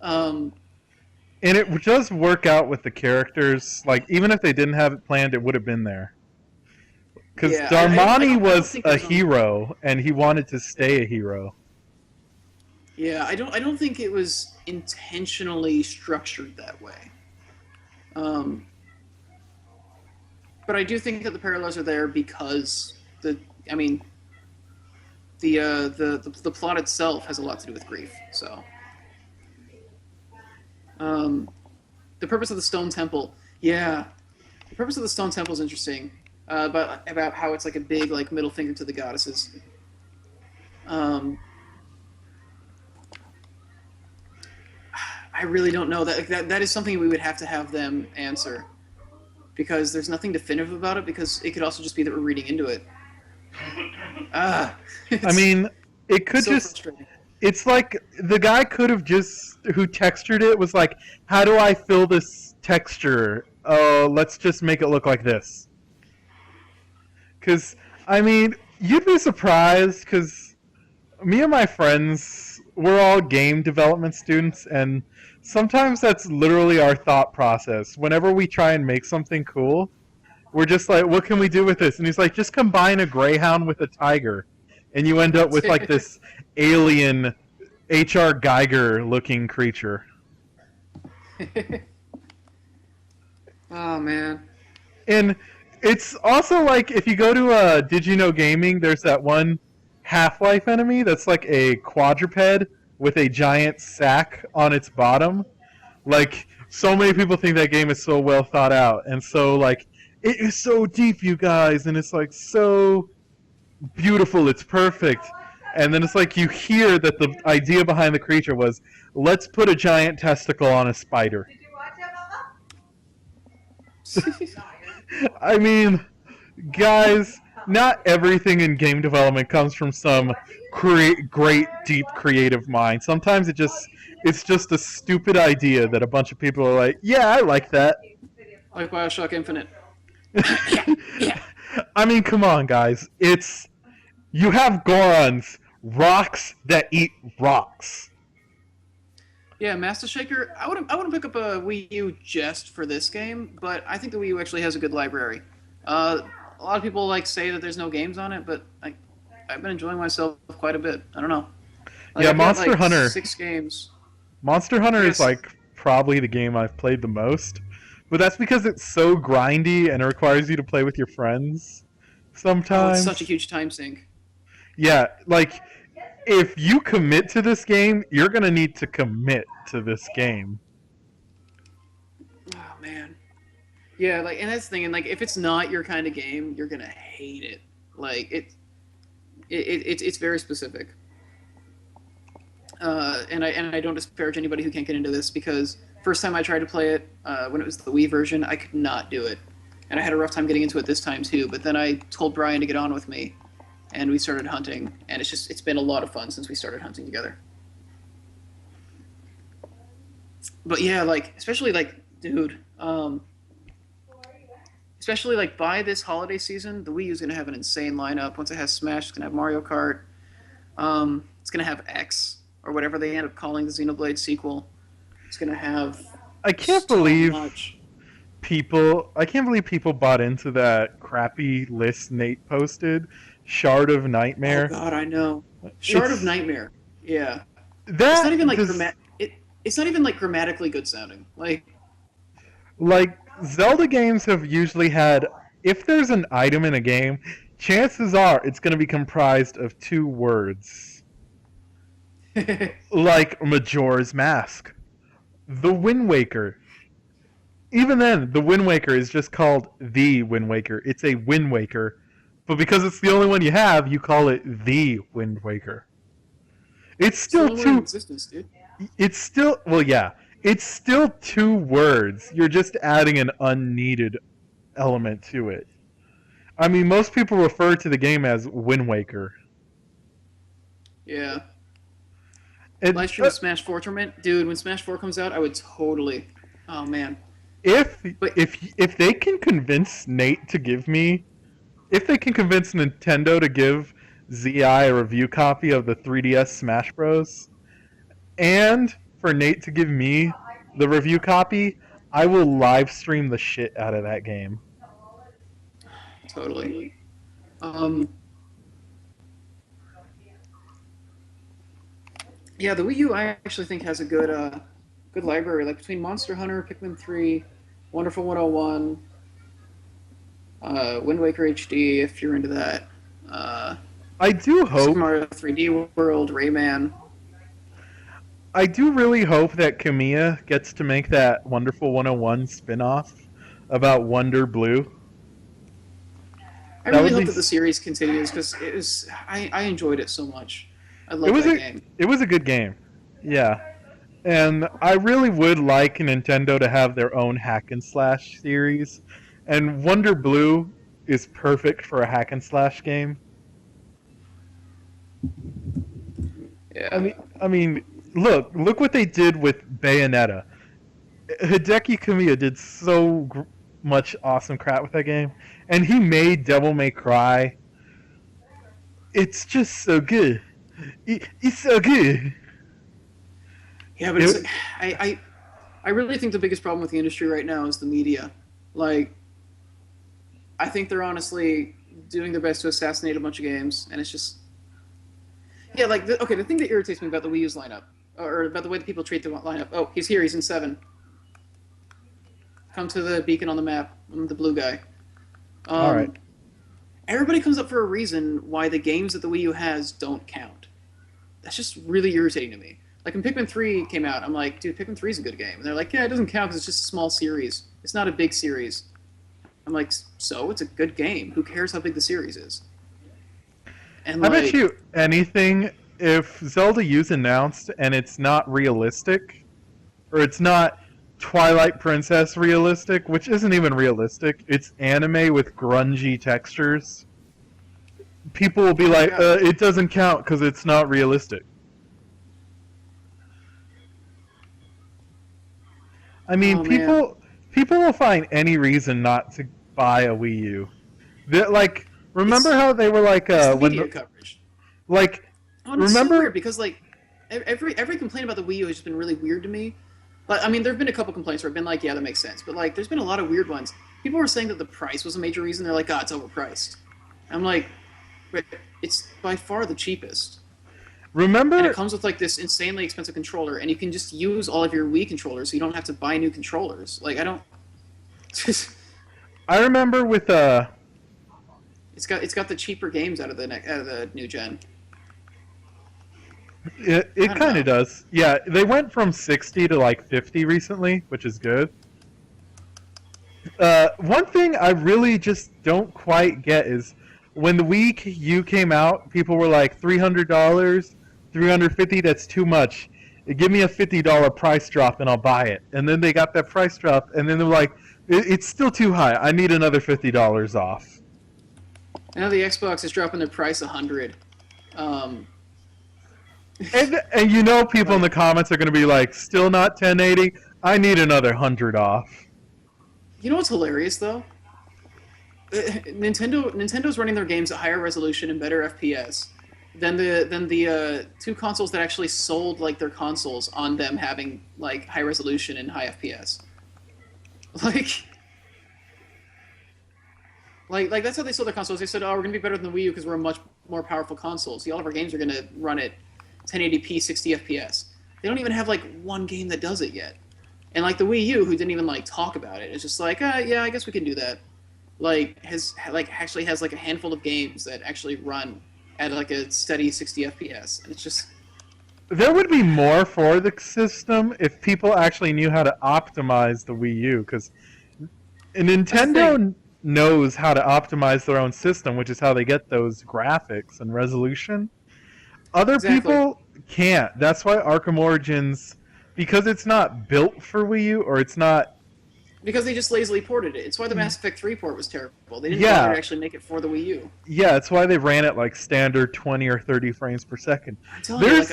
um, And it does work out with the characters. Like, even if they didn't have it planned, it would have been there. Because yeah, Darmani I don't was think a there's hero, and he wanted to stay a hero. yeah, I don't think it was intentionally structured that way. Um, but I do think that the parallels are there because I mean, the plot itself has a lot to do with grief. So, um, the purpose of the Stone Temple, yeah, the purpose of the Stone Temple is interesting. About how it's like a big like middle finger to the goddesses. Um, I really don't know that is something we would have to have them answer because there's nothing definitive about it. Because it could also just be that we're reading into it. Ah, I mean, it could so just. frustrating. It's like the guy could have just. Who textured it was like, how do I fill this texture? Let's just make it look like this. Because, I mean, you'd be surprised because me and my friends, we're all game development students, and sometimes that's literally our thought process. Whenever we try and make something cool, we're just like, what can we do with this? And he's like, just combine a greyhound with a tiger. And you end up with like this alien H.R. Geiger looking creature. Oh man. And it's also like if you go to Did You Know Gaming, there's that one Half-Life enemy that's like a quadruped with a giant sack on its bottom. Like, so many people think that game is so well thought out, and so like it is so deep, you guys, and it's like so beautiful, it's perfect. And then it's like you hear that the idea behind the creature was, let's put a giant testicle on a spider. I mean, guys, not everything in game development comes from some great, deep, creative mind. Sometimes it's just a stupid idea that a bunch of people are like, yeah, I like that. Like Bioshock Infinite. I mean, come on, guys. You have Gorons, rocks that eat rocks. Yeah, Master Shaker. I wouldn't pick up a Wii U just for this game, but I think the Wii U actually has a good library. A lot of people like say that there's no games on it, but I've been enjoying myself quite a bit. I don't know. Like, Yeah, I've got, Monster like, Hunter. 6 games. Monster Hunter Yes. is like probably the game I've played the most, but that's because it's so grindy and it requires you to play with your friends Oh, sometimes. it's such a huge time sink. Yeah, like if you commit to this game, you're gonna need to commit to this game. Oh man. Yeah, like, and that's the thing. And like, if it's not your kind of game, you're gonna hate it. Like it's very specific. And I don't disparage anybody who can't get into this because first time I tried to play it when it was the Wii version, I could not do it, and I had a rough time getting into it this time too. But then I told Brian to get on with me, and we started hunting, and it's been a lot of fun since we started hunting together. But yeah, like especially like dude, especially like by this holiday season, the Wii U is gonna have an insane lineup. Once it has Smash, it's gonna have Mario Kart. It's gonna have X or whatever they end up calling the Xenoblade sequel. It's gonna have I can't so believe much. I can't believe people bought into that crappy list Nate posted, Shard of Oh Nightmare. God, I know. Shard of It's Nightmare. Yeah, that it's not even like does- It's not even like grammatically good sounding. like Zelda games have usually had, if there's an item in a game, chances are it's going to be comprised of 2 words, like Majora's Mask, the Wind Waker. Even then, the Wind Waker is just called the Wind Waker. It's a Wind Waker, but because it's the only one you have, you call it the Wind Waker. It's It's the still only one in two. existence, dude. It's still, well, yeah. It's still 2 words. You're just adding an unneeded element to it. I mean, most people refer to the game as Wind Waker. Yeah. And, Live stream Smash 4 tournament, dude. When Smash 4 comes out, I would totally. Oh man. if But if they can convince Nate to give me, if they can convince Nintendo to give Zi a review copy of the 3DS Smash Bros. And for Nate to give me the review copy, I will live stream the shit out of that game. totally. Um. Yeah, the Wii U I actually think has a good library. Like between Monster Hunter, Pikmin 3, Wonderful 101, Wind Waker HD, if you're into that. I do Super hope, Mario 3D World, Rayman. I do really hope that Kamiya gets to make that Wonderful 101 spin-off about Wonder Blue. I That really would hope be that the series continues because it was. I enjoyed it so much. I It love was that a game. it was a good game. Yeah. And I really would like Nintendo to have their own hack and slash series. And Wonder Blue is perfect for a hack and slash game. Yeah. I mean, look what they did with Bayonetta. Hideki Kamiya did so much awesome crap with that game, and he made Devil May Cry. It's just so good. It's so good. Yeah, but It- it's, I really think the biggest problem with the industry right now is the media. Like, I think they're honestly doing their best to assassinate a bunch of games, and it's just yeah. Like, the thing that irritates me about the Wii U's lineup, or about the way that people treat the lineup. Oh, he's here. He's in 7. Come to the beacon on the map. I'm the blue guy. All right. Everybody comes up for a reason why the games that the Wii U has don't count. That's just really irritating to me. Like when Pikmin 3 came out, I'm like, dude, Pikmin 3 is a good game. And they're like, yeah, it doesn't count because it's just a small series. It's not a big series. I'm like, so? It's a good game. Who cares how big the series is? And I like, bet you anything, if Zelda U's announced and it's not realistic, or it's not Twilight Princess realistic, which isn't even realistic, it's anime with grungy textures, people will be like, yeah. it doesn't count because it's not realistic. I mean, Oh, man. people will find any reason not to buy a Wii U. Like, remember It's- how they were like, it's the when media the, coverage. like, Oh, and it's remember- so weird because like every complaint about the Wii U has just been really weird to me. But I mean, there have been a couple complaints where I've been like, yeah, that makes sense. But like, there's been a lot of weird ones. People were saying that the price was a major reason. They're like, ah, it's overpriced. I'm like, but it's by far the cheapest. And remember, it comes with like this insanely expensive controller, and you can just use all of your Wii controllers, so you don't have to buy new controllers. Like I don't. I remember with It's got the cheaper games out of the new gen. it don't kind know. of does. Yeah, they went from 60 to like 50 recently, which is good. One thing I really just don't quite get is when the Wii U came out, people were like $300, $350. That's too much. Give me a $50 price drop and I'll buy it. And then they got that price drop, and then they're like, it's still too high. I need another $50 off. Now the Xbox is dropping their price 100. And you know, people in the comments are going to be like, still not 1080. I need another 100 off. You know what's hilarious though? Nintendo's running their games at higher resolution and better FPS than the two consoles that actually sold like their consoles on them having like high resolution and high FPS. Like that's how they sold their consoles. They said, "Oh, we're gonna be better than the Wii U because we're a much more powerful console. See, all of our games are gonna run at 1080p, 60 FPS." They don't even have like one game that does it yet. And like the Wii U, who didn't even like talk about it, it's just like, yeah, I guess we can do that. Actually has like a handful of games that actually run at like a steady 60 FPS, and it's just There would be more for the system if people actually knew how to optimize the Wii U, because Nintendo knows how to optimize their own system, which is how they get those graphics and resolution. Other Exactly. people can't. That's why Arkham Origins, because it's not built for Wii U, or it's not Because they just lazily ported it. It's why the Mass Effect 3 port was terrible. They didn't Yeah. bother to actually make it for the Wii U. Yeah, it's why they ran it like standard 20 or 30 frames per second. I'm telling you, like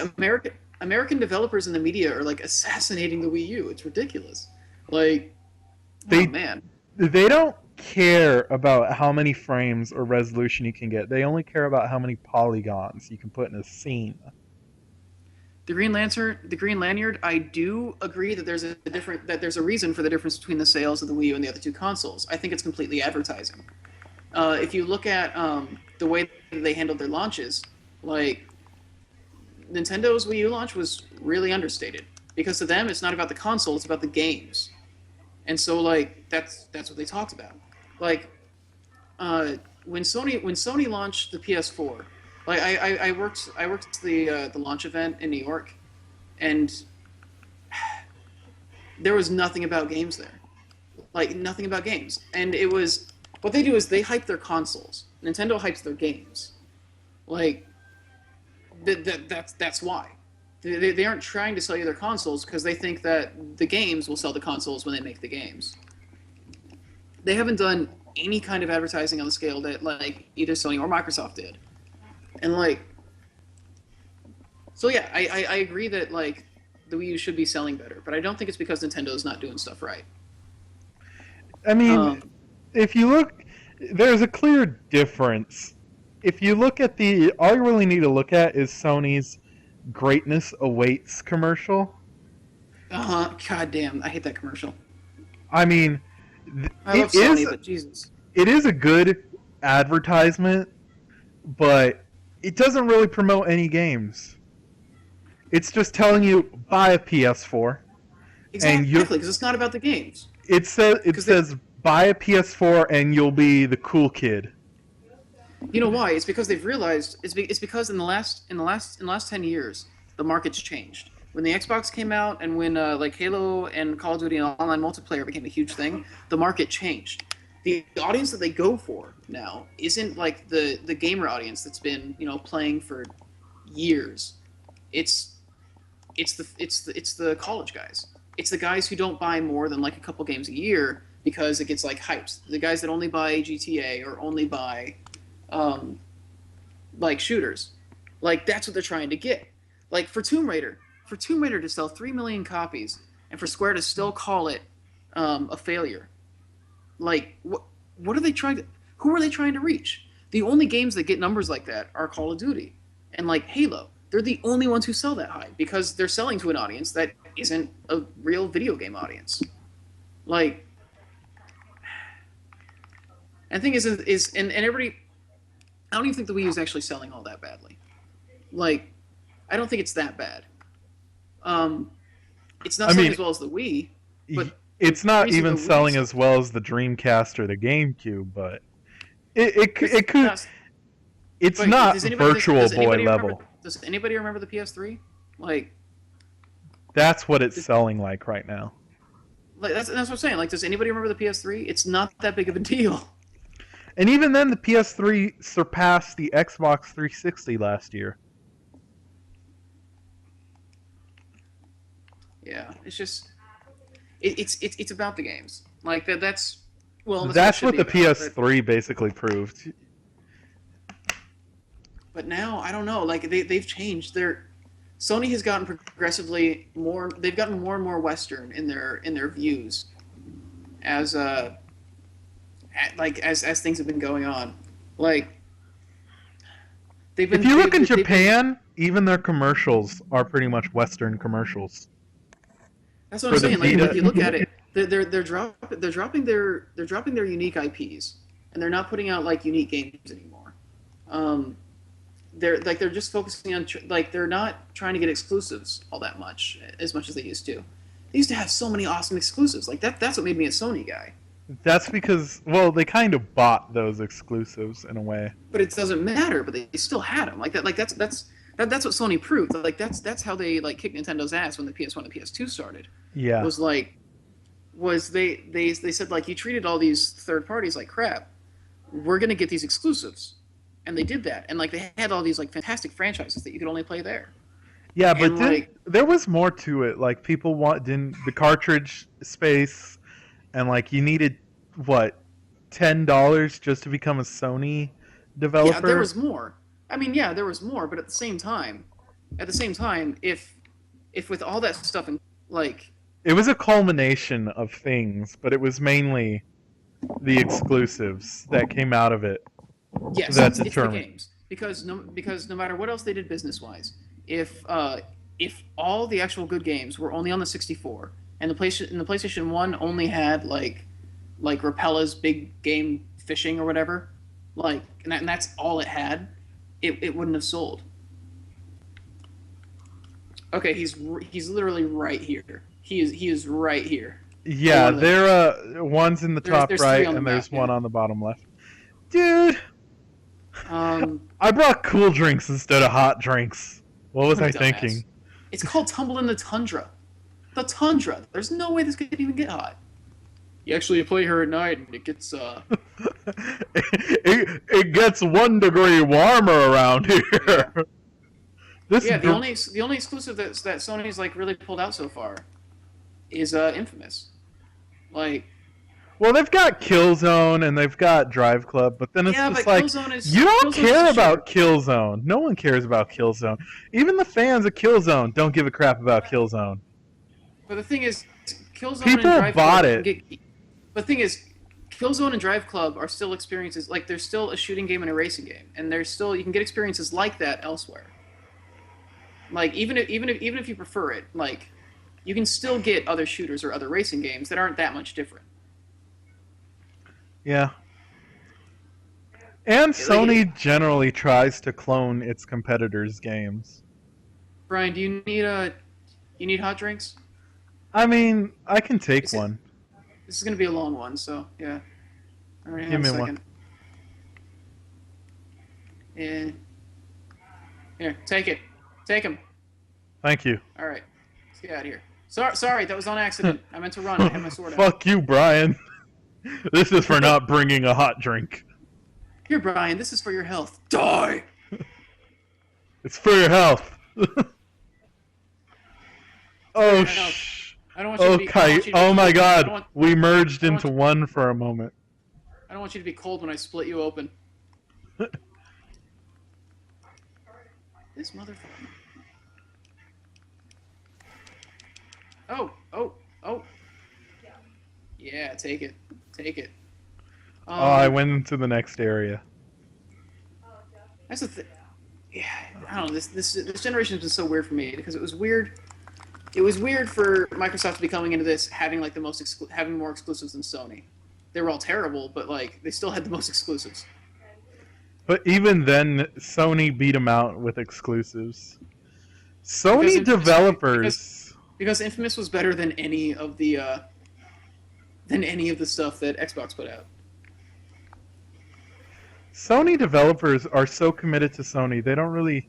American developers in the media are like assassinating the Wii U. It's ridiculous. Like, They- oh man. They don't care about how many frames or resolution you can get. They only care about how many polygons you can put in a scene. The Green Lanyard, I do agree that there's a reason for the difference between the sales of the Wii U and the other two consoles. I think it's completely advertising. If you look at the way that they handled their launches, like Nintendo's Wii U launch was really understated because to them it's not about the console, it's about the games, and so like that's what they talked about. Like when Sony launched the PS4. Like I worked the launch event in New York, and there was nothing about games there, like nothing about games. And it was what they do is they hype their consoles. Nintendo hypes their games, like that's why they aren't trying to sell you their consoles because they think that the games will sell the consoles when they make the games. They haven't done any kind of advertising on the scale that like either Sony or Microsoft did. And like, so yeah, I agree that like the Wii U should be selling better, but I don't think it's because Nintendo's not doing stuff right. I mean, if you look, there's a clear difference. If you look at all you really need to look at is Sony's "Greatness Awaits" commercial. God damn, I hate that commercial. I mean, I love Sony, but Jesus. It is a good advertisement, but it doesn't really promote any games. It's just telling you buy a PS4. Exactly, because it's not about the games. It says buy a PS4 and you'll be the cool kid. You know why? It's because they've realized it's because in the last 10 years the market's changed. When the Xbox came out and when like Halo and Call of Duty and online multiplayer became a huge thing, the market changed. The audience that they go for now isn't like the gamer audience that's been playing for years. It's the college guys. It's the guys who don't buy more than like a couple games a year because it gets like hyped. The guys that only buy GTA or only buy like shooters. Like that's what they're trying to get. Like for Tomb Raider to sell 3 million copies and for Square to still call it a failure. Like what are they trying to? Who are they trying to reach? The only games that get numbers like that are Call of Duty and like Halo. They're the only ones who sell that high because they're selling to an audience that isn't a real video game audience. Like, and the thing is and everybody, I don't even think the Wii U is actually selling all that badly. Like, I don't think it's that bad. It's not selling as well as the Wii, but it's not even selling as well as the Dreamcast or the GameCube, but it could. It's not Virtual Boy level. Does anybody remember the PS3? Like, that's what it's selling like right now. Like that's what I'm saying. Like, does anybody remember the PS3? It's not that big of a deal. And even then, the PS3 surpassed the Xbox 360 last year. Yeah, it's just it's about the games. Like that's what the PS3 basically proved. But now I don't know. Like they've changed. Sony has gotten progressively more. They've gotten more and more Western in their views, as things have been going on. Like they've been. If you look in Japan, even their commercials are pretty much Western commercials. That's what I'm saying. Like if you look at it, they're dropping their unique IPs, and they're not putting out like unique games anymore. They're just focusing on they're not trying to get exclusives all that much as they used to. They used to have so many awesome exclusives. Like that's what made me a Sony guy. That's because they kind of bought those exclusives in a way. But it doesn't matter. But they still had them. Like that. Like that's what Sony proved. Like that's how they like kicked Nintendo's ass when the PS1 and PS2 started. Yeah. They said like you treated all these third parties like crap. We're gonna get these exclusives. And they did that, and like they had all these like fantastic franchises that you could only play there. Yeah, but there was more to it. Like people didn't the cartridge space, and like you needed what $10 just to become a Sony developer. Yeah, there was more. I mean, yeah, there was more, but at the same time, if with all that stuff and like It was a culmination of things, but it was mainly the exclusives that came out of it. yes, That's it's the determined. games because no matter what else they did business wise, if all the actual good games were only on the 64 and the PlayStation 1 only had like Rapella's big game fishing or whatever, like and that's all it had, it wouldn't have sold. Okay, he's literally right here. He is right here. Yeah, One of there one's in the top there's right three on the and there's map, one yeah. on the bottom left. Dude, Um, I brought cool drinks instead of hot drinks. What was I Dumbass. thinking? it's called Tumble in the Tundra. The Tundra. There's no way this could even get hot. You actually play her at night and it gets it gets 1 degree warmer around here. Yeah. This yeah. gr- The only exclusive that Sony's like really pulled out so far is Infamous. Like Well, they've got Killzone and they've got Drive Club, but then it's yeah, just but like Killzone is you don't Killzone's care a about Killzone. No one cares about Killzone. Even the fans of Killzone don't give a crap about Killzone. But the thing is, Killzone People and Drive bought Club it. But the thing is, Killzone and Drive Club are still experiences. Like they're still a shooting game and a racing game, and there's still you can get experiences like that elsewhere. Like even if you prefer it, like you can still get other shooters or other racing games that aren't that much different. Yeah. And Sony generally tries to clone its competitors' games. Brian, do you need hot drinks? I mean, I can take Is it- one. This is gonna be a long one, so yeah. All right, hang Give on me a one. second. Yeah. Here, take it. Take him. Thank you. All right. Let's get out of here. Sorry, that was on accident. I meant to run. I had my sword out. Fuck you, Brian. This is for not bringing a hot drink. Here, Brian. This is for your health. Die. It's for your health. Oh, your health. I don't want you to be. I don't Okay. want you to be Oh my cold. I don't god. want- We merged I don't into one for a moment. I don't want you to be cold when I split you open. This motherfucker. Oh. Yeah, take it. Take it. Oh, I went into the next area. That's the thing. Yeah, I don't know. This generation has been so weird for me because it was weird. It was weird for Microsoft to be coming into this having like the most having more exclusives than Sony. They were all terrible, but like they still had the most exclusives. But even then, Sony beat them out with exclusives. Sony Because- developers. Because Infamous was better than any of the stuff that Xbox put out. Sony developers are so committed to Sony, they don't really.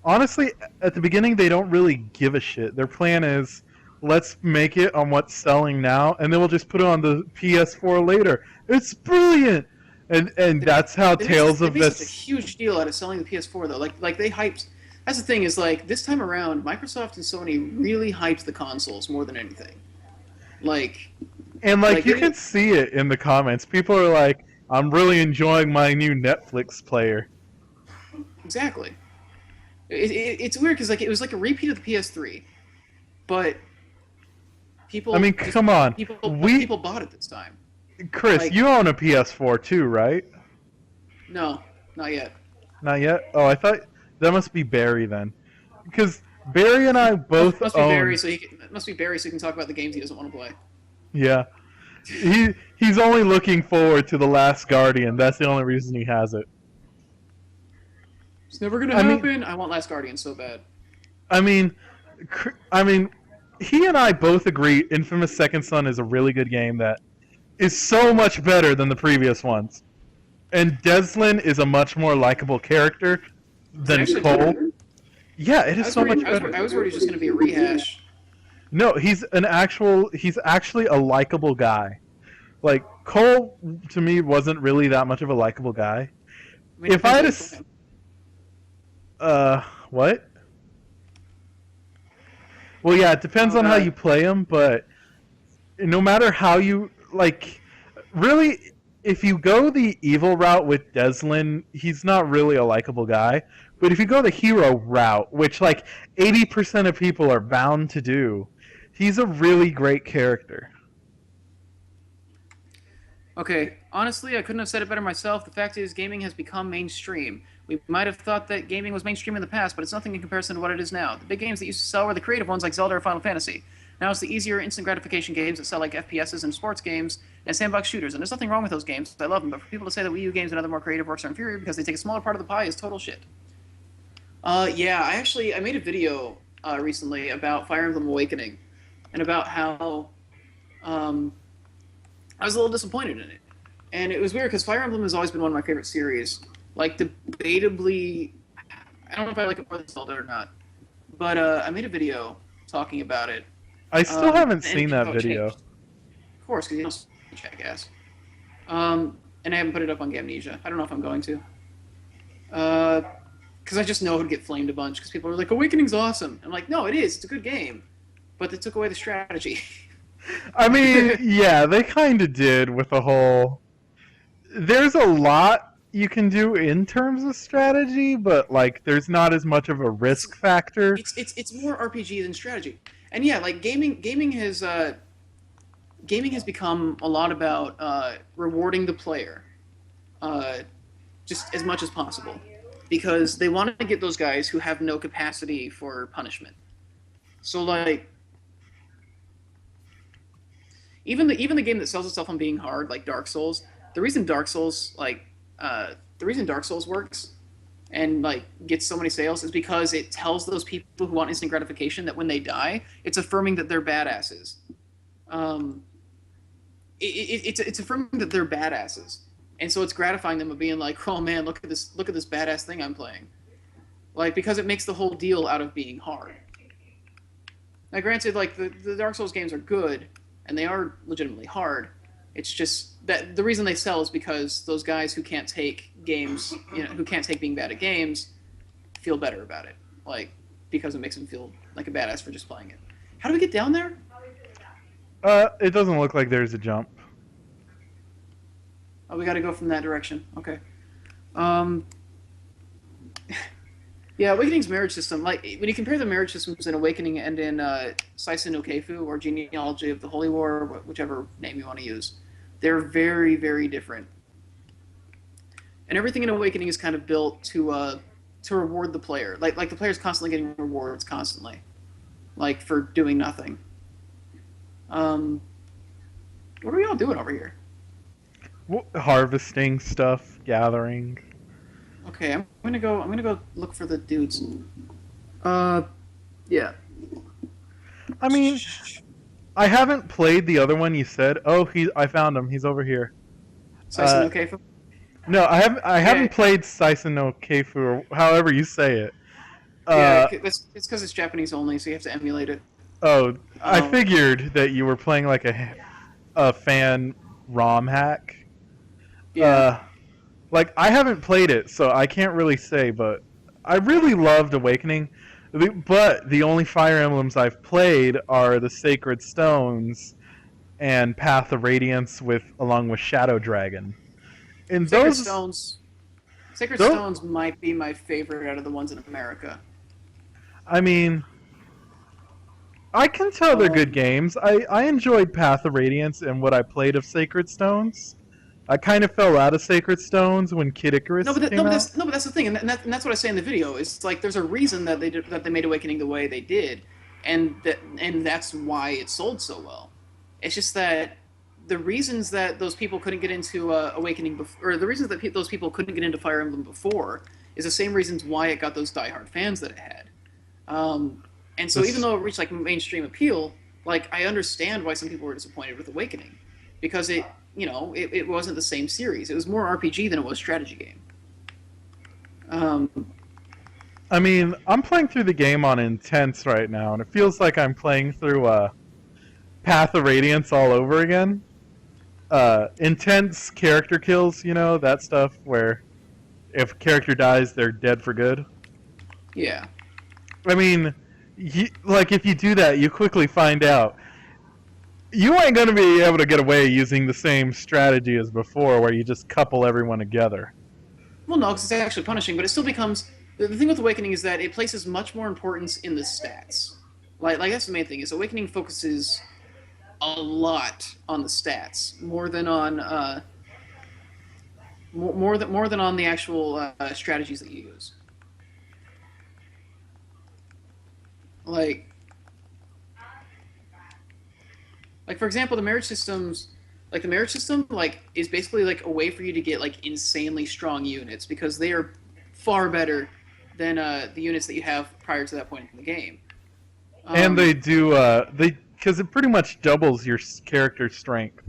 Honestly, at the beginning, they don't really give a shit. Their plan is, let's make it on what's selling now, and then we'll just put it on the PS4 later. It's brilliant! And that's how Tales of They made such a this. huge deal out of selling the PS4 though. Like they hyped. That's the thing is like this time around, Microsoft and Sony really hyped the consoles more than anything. Like And like you they- can see it in the comments. People are like, I'm really enjoying my new Netflix player. exactly. It's weird because like it was like a repeat of the PS3, but people. I mean, just- come on. People bought it this time. Chris, like- you own a PS4 too, right? No, not yet. Not yet? Oh, I thought that must be Barry then. Because Barry and I both Must be own. Barry, so he can talk about the games he doesn't want to play. Yeah. He's only looking forward to The Last Guardian. That's the only reason he has it. It's never gonna I mean- happen. I want Last Guardian so bad. I mean, he and I both agree Infamous Second Son is a really good game that is so much better than the previous ones. And Deslin is a much more likable character than Actually, Cole. Yeah, it I is was so much worried- better. I was worried it was just gonna be a rehash. No, he's actually a likable guy. Like, Cole, to me, wasn't really that much of a likable guy. I mean, If I had depends a on the plan. What? Well, yeah, it depends on how you play him, but no matter how you, like really, if you go the evil route with Deslin, he's not really a likable guy. But if you go the hero route, which like 80% of people are bound to do, he's a really great character. Okay, honestly, I couldn't have said it better myself. The fact is, gaming has become mainstream. We might have thought that gaming was mainstream in the past, but it's nothing in comparison to what it is now. The big games that used to sell were the creative ones like Zelda or Final Fantasy. Now it's the easier, instant gratification games that sell like FPSs and sports games and sandbox shooters. And there's nothing wrong with those games. I love them, but for people to say that Wii U games and other more creative works are inferior because they take a smaller part of the pie is total shit. Yeah, I made a video recently about Fire Emblem Awakening and about how I was a little disappointed in it. And it was weird because Fire Emblem has always been one of my favorite series. Like, debatably, I don't know if I like it more than Zelda or not. But I made a video talking about it. I still haven't and seen that how it video. changed. Of course, because you don't jackass. And I haven't put it up on Gamnesia. I don't know if I'm going to. Because I just know it would get flamed a bunch. Because people are like, Awakening's awesome. I'm like, no, it is. It's a good game. But they took away the strategy. I mean, yeah, they kind of did with the whole. There's a lot you can do in terms of strategy, but like, there's not as much of a risk factor. It's more RPG than strategy. And yeah, like gaming has become a lot about rewarding the player, just as much as possible, because they want to get those guys who have no capacity for punishment. So like, even the game that sells itself on being hard, like Dark Souls, the reason Dark Souls works and like gets so many sales is because it tells those people who want instant gratification that when they die, it's affirming that they're badasses. It's affirming that they're badasses, and so it's gratifying them of being like, oh man, look at this badass thing I'm playing, like, because it makes the whole deal out of being hard. Now, granted, like the Dark Souls games are good and they are legitimately hard. It's just that the reason they sell is because those guys who can't take games, who can't take being bad at games, feel better about it. Like, because it makes them feel like a badass for just playing it. How do we get down there? It doesn't look like there's a jump. Oh, we got to go from that direction. Okay. Yeah, Awakening's marriage system, like, when you compare the marriage systems in Awakening and in Saisen no Keifu, or Genealogy of the Holy War, whichever name you want to use, they're very, very different. And everything in Awakening is kind of built to reward the player. Like the player's constantly getting rewards constantly, like, for doing nothing. What are we all doing over here? Harvesting stuff, gathering. Okay, I'm gonna go look for the dudes. Yeah. I mean, I haven't played the other one you said. Oh, I found him. He's over here. Saisen no Keifu? No, I haven't played Saisen no Keifu, or however you say it. Yeah, it's because it's Japanese only, so you have to emulate it. Oh, I figured that you were playing like a fan ROM hack. Yeah. Like, I haven't played it, so I can't really say, but I really loved Awakening. But the only Fire Emblems I've played are the Sacred Stones and Path of Radiance along with Shadow Dragon. And Sacred Stones might be my favorite out of the ones in America. I mean, I can tell they're good games. I enjoyed Path of Radiance and what I played of Sacred Stones. I kind of fell out of Sacred Stones when Kid Icarus came out. But that's the thing, and that's what I say in the video. It's like there's a reason that they made Awakening the way they did, and that's why it sold so well. It's just that the reasons that those people couldn't get into Awakening or the reasons that those people couldn't get into Fire Emblem before is the same reasons why it got those diehard fans that it had. And so even though it reached like mainstream appeal, like, I understand why some people were disappointed with Awakening, because it wasn't the same series. It was more RPG than it was strategy game. I mean, I'm playing through the game on Intense right now, and it feels like I'm playing through Path of Radiance all over again. Intense character kills, that stuff where if a character dies, they're dead for good. Yeah. I mean, if you do that, you quickly find out you ain't gonna be able to get away using the same strategy as before, where you just couple everyone together. Well, no, because it's actually punishing, but it still becomes the thing with Awakening is that it places much more importance in the stats. Like that's the main thing is Awakening focuses a lot on the stats more than on more than on the actual strategies that you use. Like for example, the marriage system is basically like a way for you to get like insanely strong units because they are far better than the units that you have prior to that point in the game. And they do because it pretty much doubles your character's strength.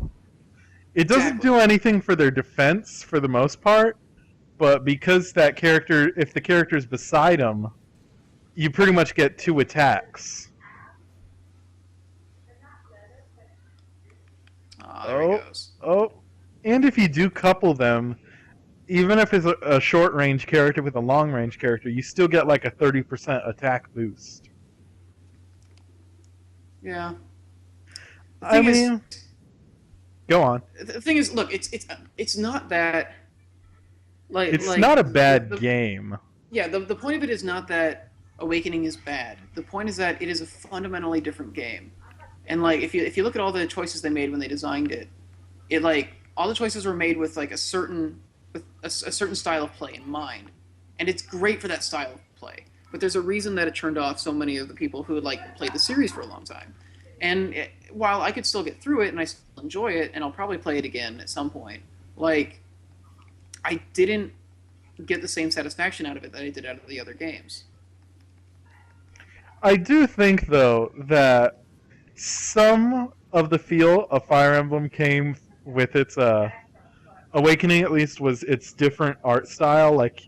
It doesn't do anything for their defense for the most part, but because that character, if the character's beside them, you pretty much get 2 attacks. There he goes. Oh, and if you do couple them, even if it's a short-range character with a long-range character, you still get like a 30% attack boost. Yeah. I mean, go on. The thing is, look, it's not that like It's not a bad the, game. Yeah, the point of it is not that Awakening is bad. The point is that it is a fundamentally different game. And like if you look at all the choices they made when they designed it, like all the choices were made with like a certain style of play in mind. And it's great for that style of play. But there's a reason that it turned off so many of the people who had like played the series for a long time. And while I could still get through it and I still enjoy it and I'll probably play it again at some point, like I didn't get the same satisfaction out of it that I did out of the other games. I do think though that some of the feel of Fire Emblem came with its Awakening, at least, was its different art style. Like,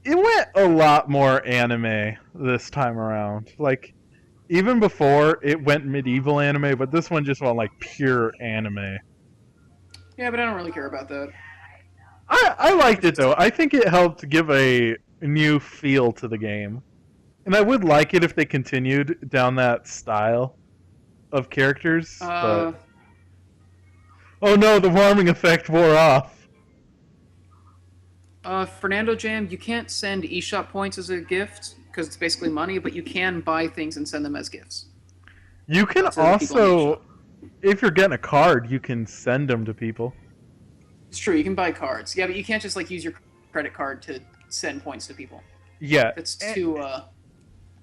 it went a lot more anime this time around. Like, even before, it went medieval anime, but this one just went, like, pure anime. Yeah, but I don't really care about that. I liked it, though. I think it helped give a new feel to the game. And I would like it if they continued down that style of characters, but... Oh no, the warming effect wore off. Fernando Jam, you can't send eShop points as a gift because it's basically money, but you can buy things and send them as gifts. You can also, if you're getting a card, you can send them to people. It's true, you can buy cards. Yeah, but you can't just like use your credit card to send points to people. Yeah. It's too.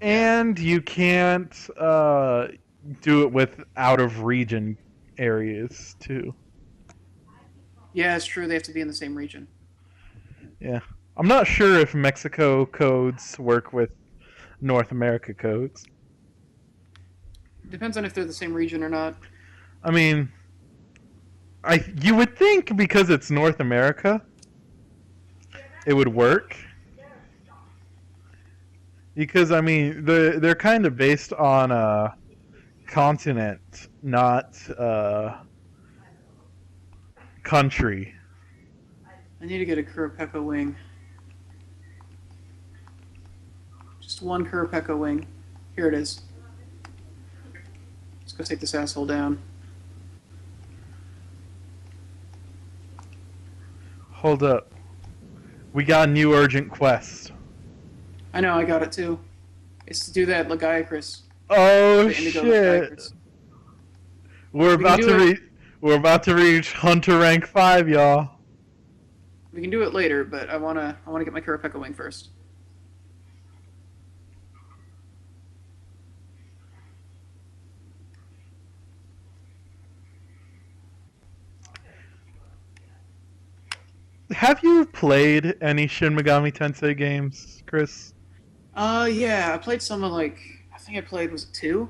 And you can't do it with out of region areas too. Yeah, it's true. They have to be in the same region. Yeah. I'm not sure if Mexico codes work with North America codes. Depends on if they're the same region or not. I mean, you would think because it's North America, it would work. Because, I mean, they're kind of based on a continent, not country. I need to get a Kurapeka wing. Just one Kurapeka wing. Here it is. Let's go take this asshole down. Hold up. We got a new urgent quest. I know, I got it too. It's to do that Lagiacrus. Oh shit! We're about to reach Hunter rank 5, y'all. We can do it later, but I wanna get my Kurapeka wing first. Have you played any Shin Megami Tensei games, Chris? Yeah, I played some of I think I played, was it 2?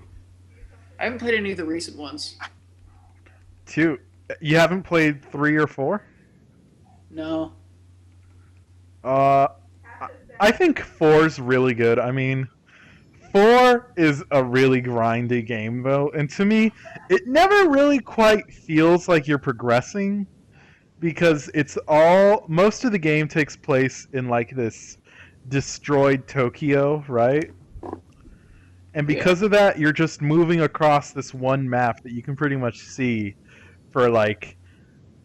I haven't played any of the recent ones. 2? You haven't played 3 or 4? No. I think 4's really good. I mean, 4 is a really grindy game, though, and to me, it never really quite feels like you're progressing, because most of the game takes place in, like, this destroyed Tokyo, right? And Yeah. because of that, you're just moving across this one map that you can pretty much see for like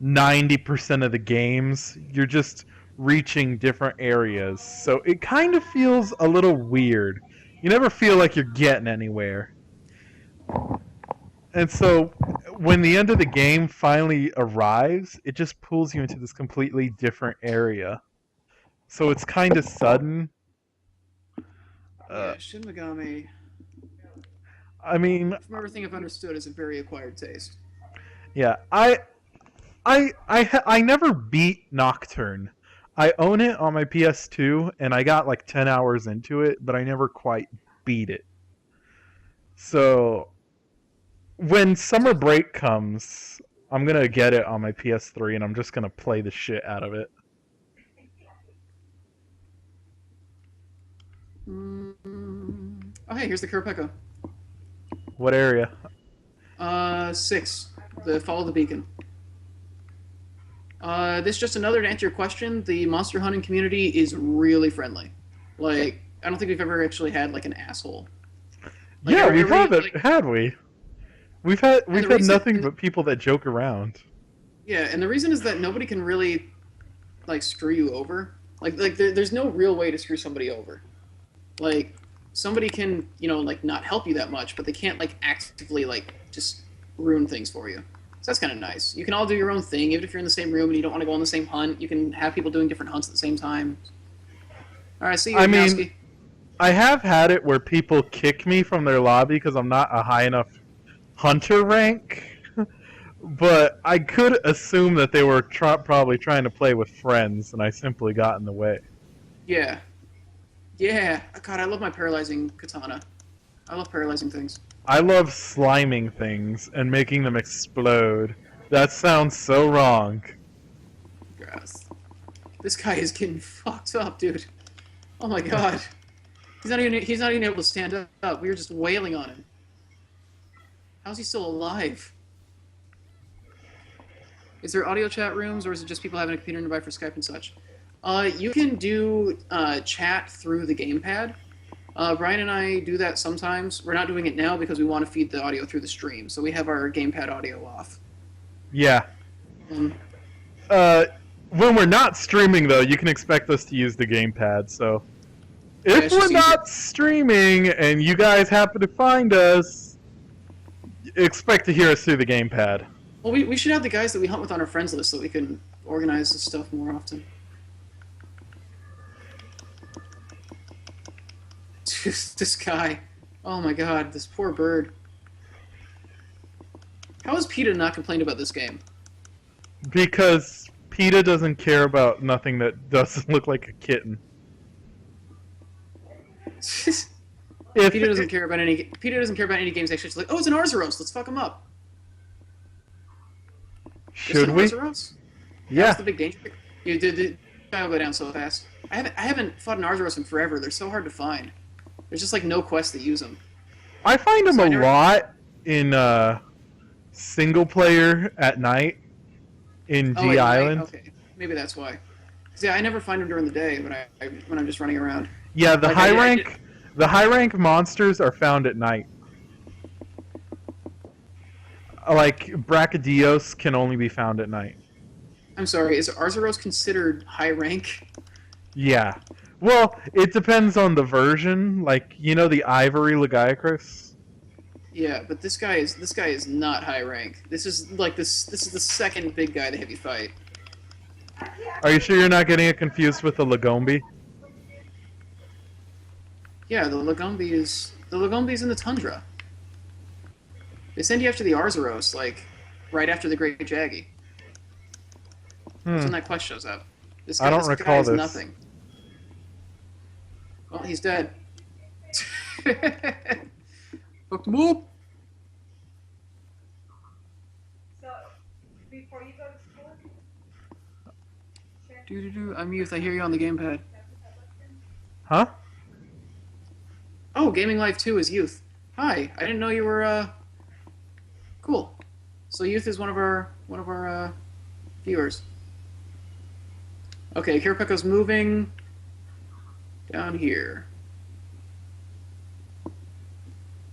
90% of the games. You're just reaching different areas. So it kind of feels a little weird. You never feel like you're getting anywhere. And so when the end of the game finally arrives, it just pulls you into this completely different area. So it's kind of sudden. Yeah, Shin Megami, I mean, from everything I've understood, is a very acquired taste. yeah, I never beat Nocturne. I own it on my PS2, and I got like 10 hours into it, but I never quite beat it. So when summer break comes, I'm gonna get it on my PS3, and I'm just gonna play the shit out of it. Oh, hey, here's the Kurapeko. What area? 6. The Follow the Beacon. This just another to answer your question. The monster hunting community is really friendly. Like, I don't think we've ever actually had like an asshole. Like, Yeah, we every- haven't, like- had we? We've had the reason- nothing but people that joke around. Yeah, and the reason is that nobody can really like screw you over. There's no real way to screw somebody over. Like, somebody can, like not help you that much, but they can't like actively like just ruin things for you. So that's kind of nice. You can all do your own thing, even if you're in the same room and you don't want to go on the same hunt. You can have people doing different hunts at the same time. All right, see you, I mean, Yowski. I have had it where people kick me from their lobby because I'm not a high enough hunter rank, but I could assume that they were probably trying to play with friends, and I simply got in the way. Yeah. Yeah. God, I love my paralyzing katana. I love paralyzing things. I love sliming things and making them explode. That sounds so wrong. Gross. This guy is getting fucked up, dude. Oh my god. He's not even able to stand up. We were just wailing on him. How's he still alive? Is there audio chat rooms, or is it just people having a computer nearby for Skype and such? You can do chat through the gamepad. Brian and I do that sometimes. We're not doing it now because we want to feed the audio through the stream, so we have our gamepad audio off. Yeah. Um, When we're not streaming, though, you can expect us to use the gamepad. So, Yeah, if it's we're just not streaming and you guys happen to find us, expect to hear us through the gamepad. well, we should have the guys that we hunt with on our friends list so we can organize this stuff more often. This guy. Oh my god, this poor bird. How has PETA not complained about this game? Because PETA doesn't care about nothing that doesn't look like a kitten. If PETA doesn't care about any. PETA doesn't care about any games. Actually, it's like, oh, it's an Arzuros. Let's fuck him up. should It's we? an Arzuros? Yeah. That's the big danger. You did. The guy will go down so fast. I haven't fought an Arzuros in forever. They're so hard to find. There's just like no quest that use them. I find them So I a never- lot in single player at night in Oh, G wait, Island. Okay, maybe that's why. 'Cause, yeah, I never find them during the day when I'm just running around. Yeah, the Like, high I rank, the high rank monsters are found at night. Like Brachydios can only be found at night. I'm sorry. Is Arzuros considered high rank? Yeah. Well, it depends on the version. Like, you know, the Ivory Lagiacrus? Yeah, but this guy is not high rank. This is the second big guy to have you fight. Are you sure you're not getting it confused with the Lagombi? Yeah, the Lagombi is in the tundra. They send you after the Arzuros, like right after the Great Jaggy. That's when that quest shows up. This guy, I don't this guy recall is this. nothing. Well, he's dead. Fucked him up. So, before you go to school, Doo-doo-doo. I'm Youth. I hear you on the gamepad. Huh? Oh, Gaming Life 2 is Youth. Hi. I didn't know you were cool. So Youth is one of our viewers. Okay, Kirapeko's moving down here.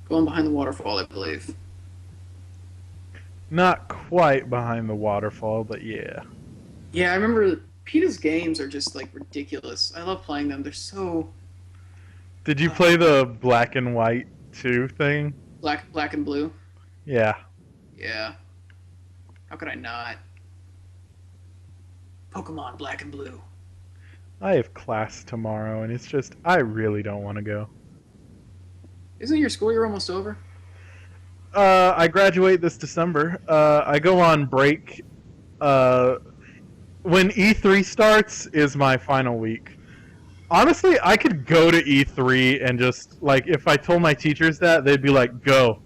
Going behind the waterfall, I believe. Not quite behind the waterfall, but yeah. Yeah, I remember PETA's games are just like ridiculous. I love playing them. They're so Did you play the black and white 2 thing? black and blue. Yeah. Yeah. How could I not? Pokemon Black and Blue. I have class tomorrow, and it's just, I really don't want to go. Isn't your school year almost over? I graduate this December. I go on break. When E3 starts is my final week. Honestly, I could go to E3 and just, like, if I told my teachers that, they'd be like, go.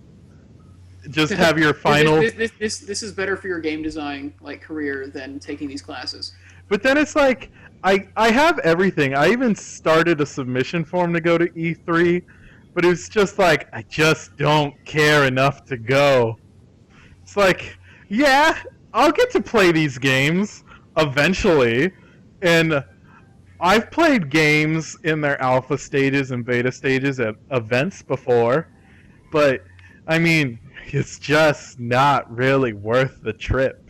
Just have your final... This is better for your game design like career than taking these classes. But then it's like, I have everything. I even started a submission form to go to E3, but it's just like, I just don't care enough to go. It's like, yeah, I'll get to play these games eventually, and I've played games in their alpha stages and beta stages at events before, but, I mean, it's just not really worth the trip.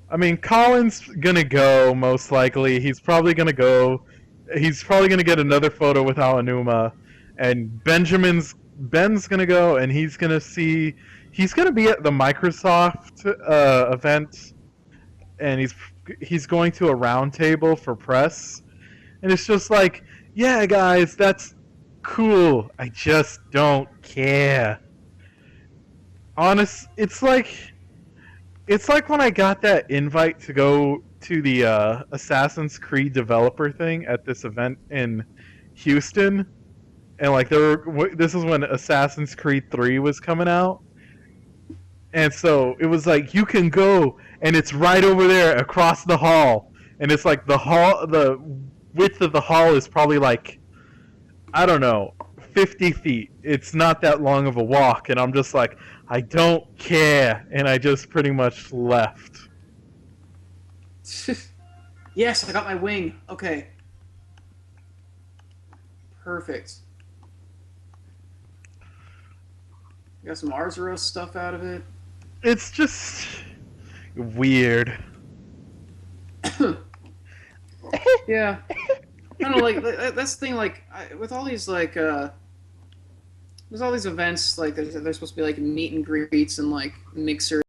I mean, Colin's gonna go, most likely. He's probably gonna go. He's probably gonna get another photo with Aonuma, and Ben's gonna go, and he's gonna be at the Microsoft event, and he's going to a round table for press, and it's just like, yeah, guys, that's cool. I just don't care. It's like when I got that invite to go to the Assassin's Creed developer thing at this event in Houston, and like this is when Assassin's Creed 3 was coming out, and so it was like, you can go, and it's right over there across the hall, and it's like the width of the hall is probably like, I don't know, 50 feet. It's not that long of a walk, and I'm just like, I don't care, and I just pretty much left. Yes, I got my wing. Okay. Perfect. Got some Arzuros stuff out of it. It's just weird. Yeah. I don't know, like, that's the thing, like, with all these, like, there's all these events, like, there's supposed to be, like, meet and greets and, like, mixers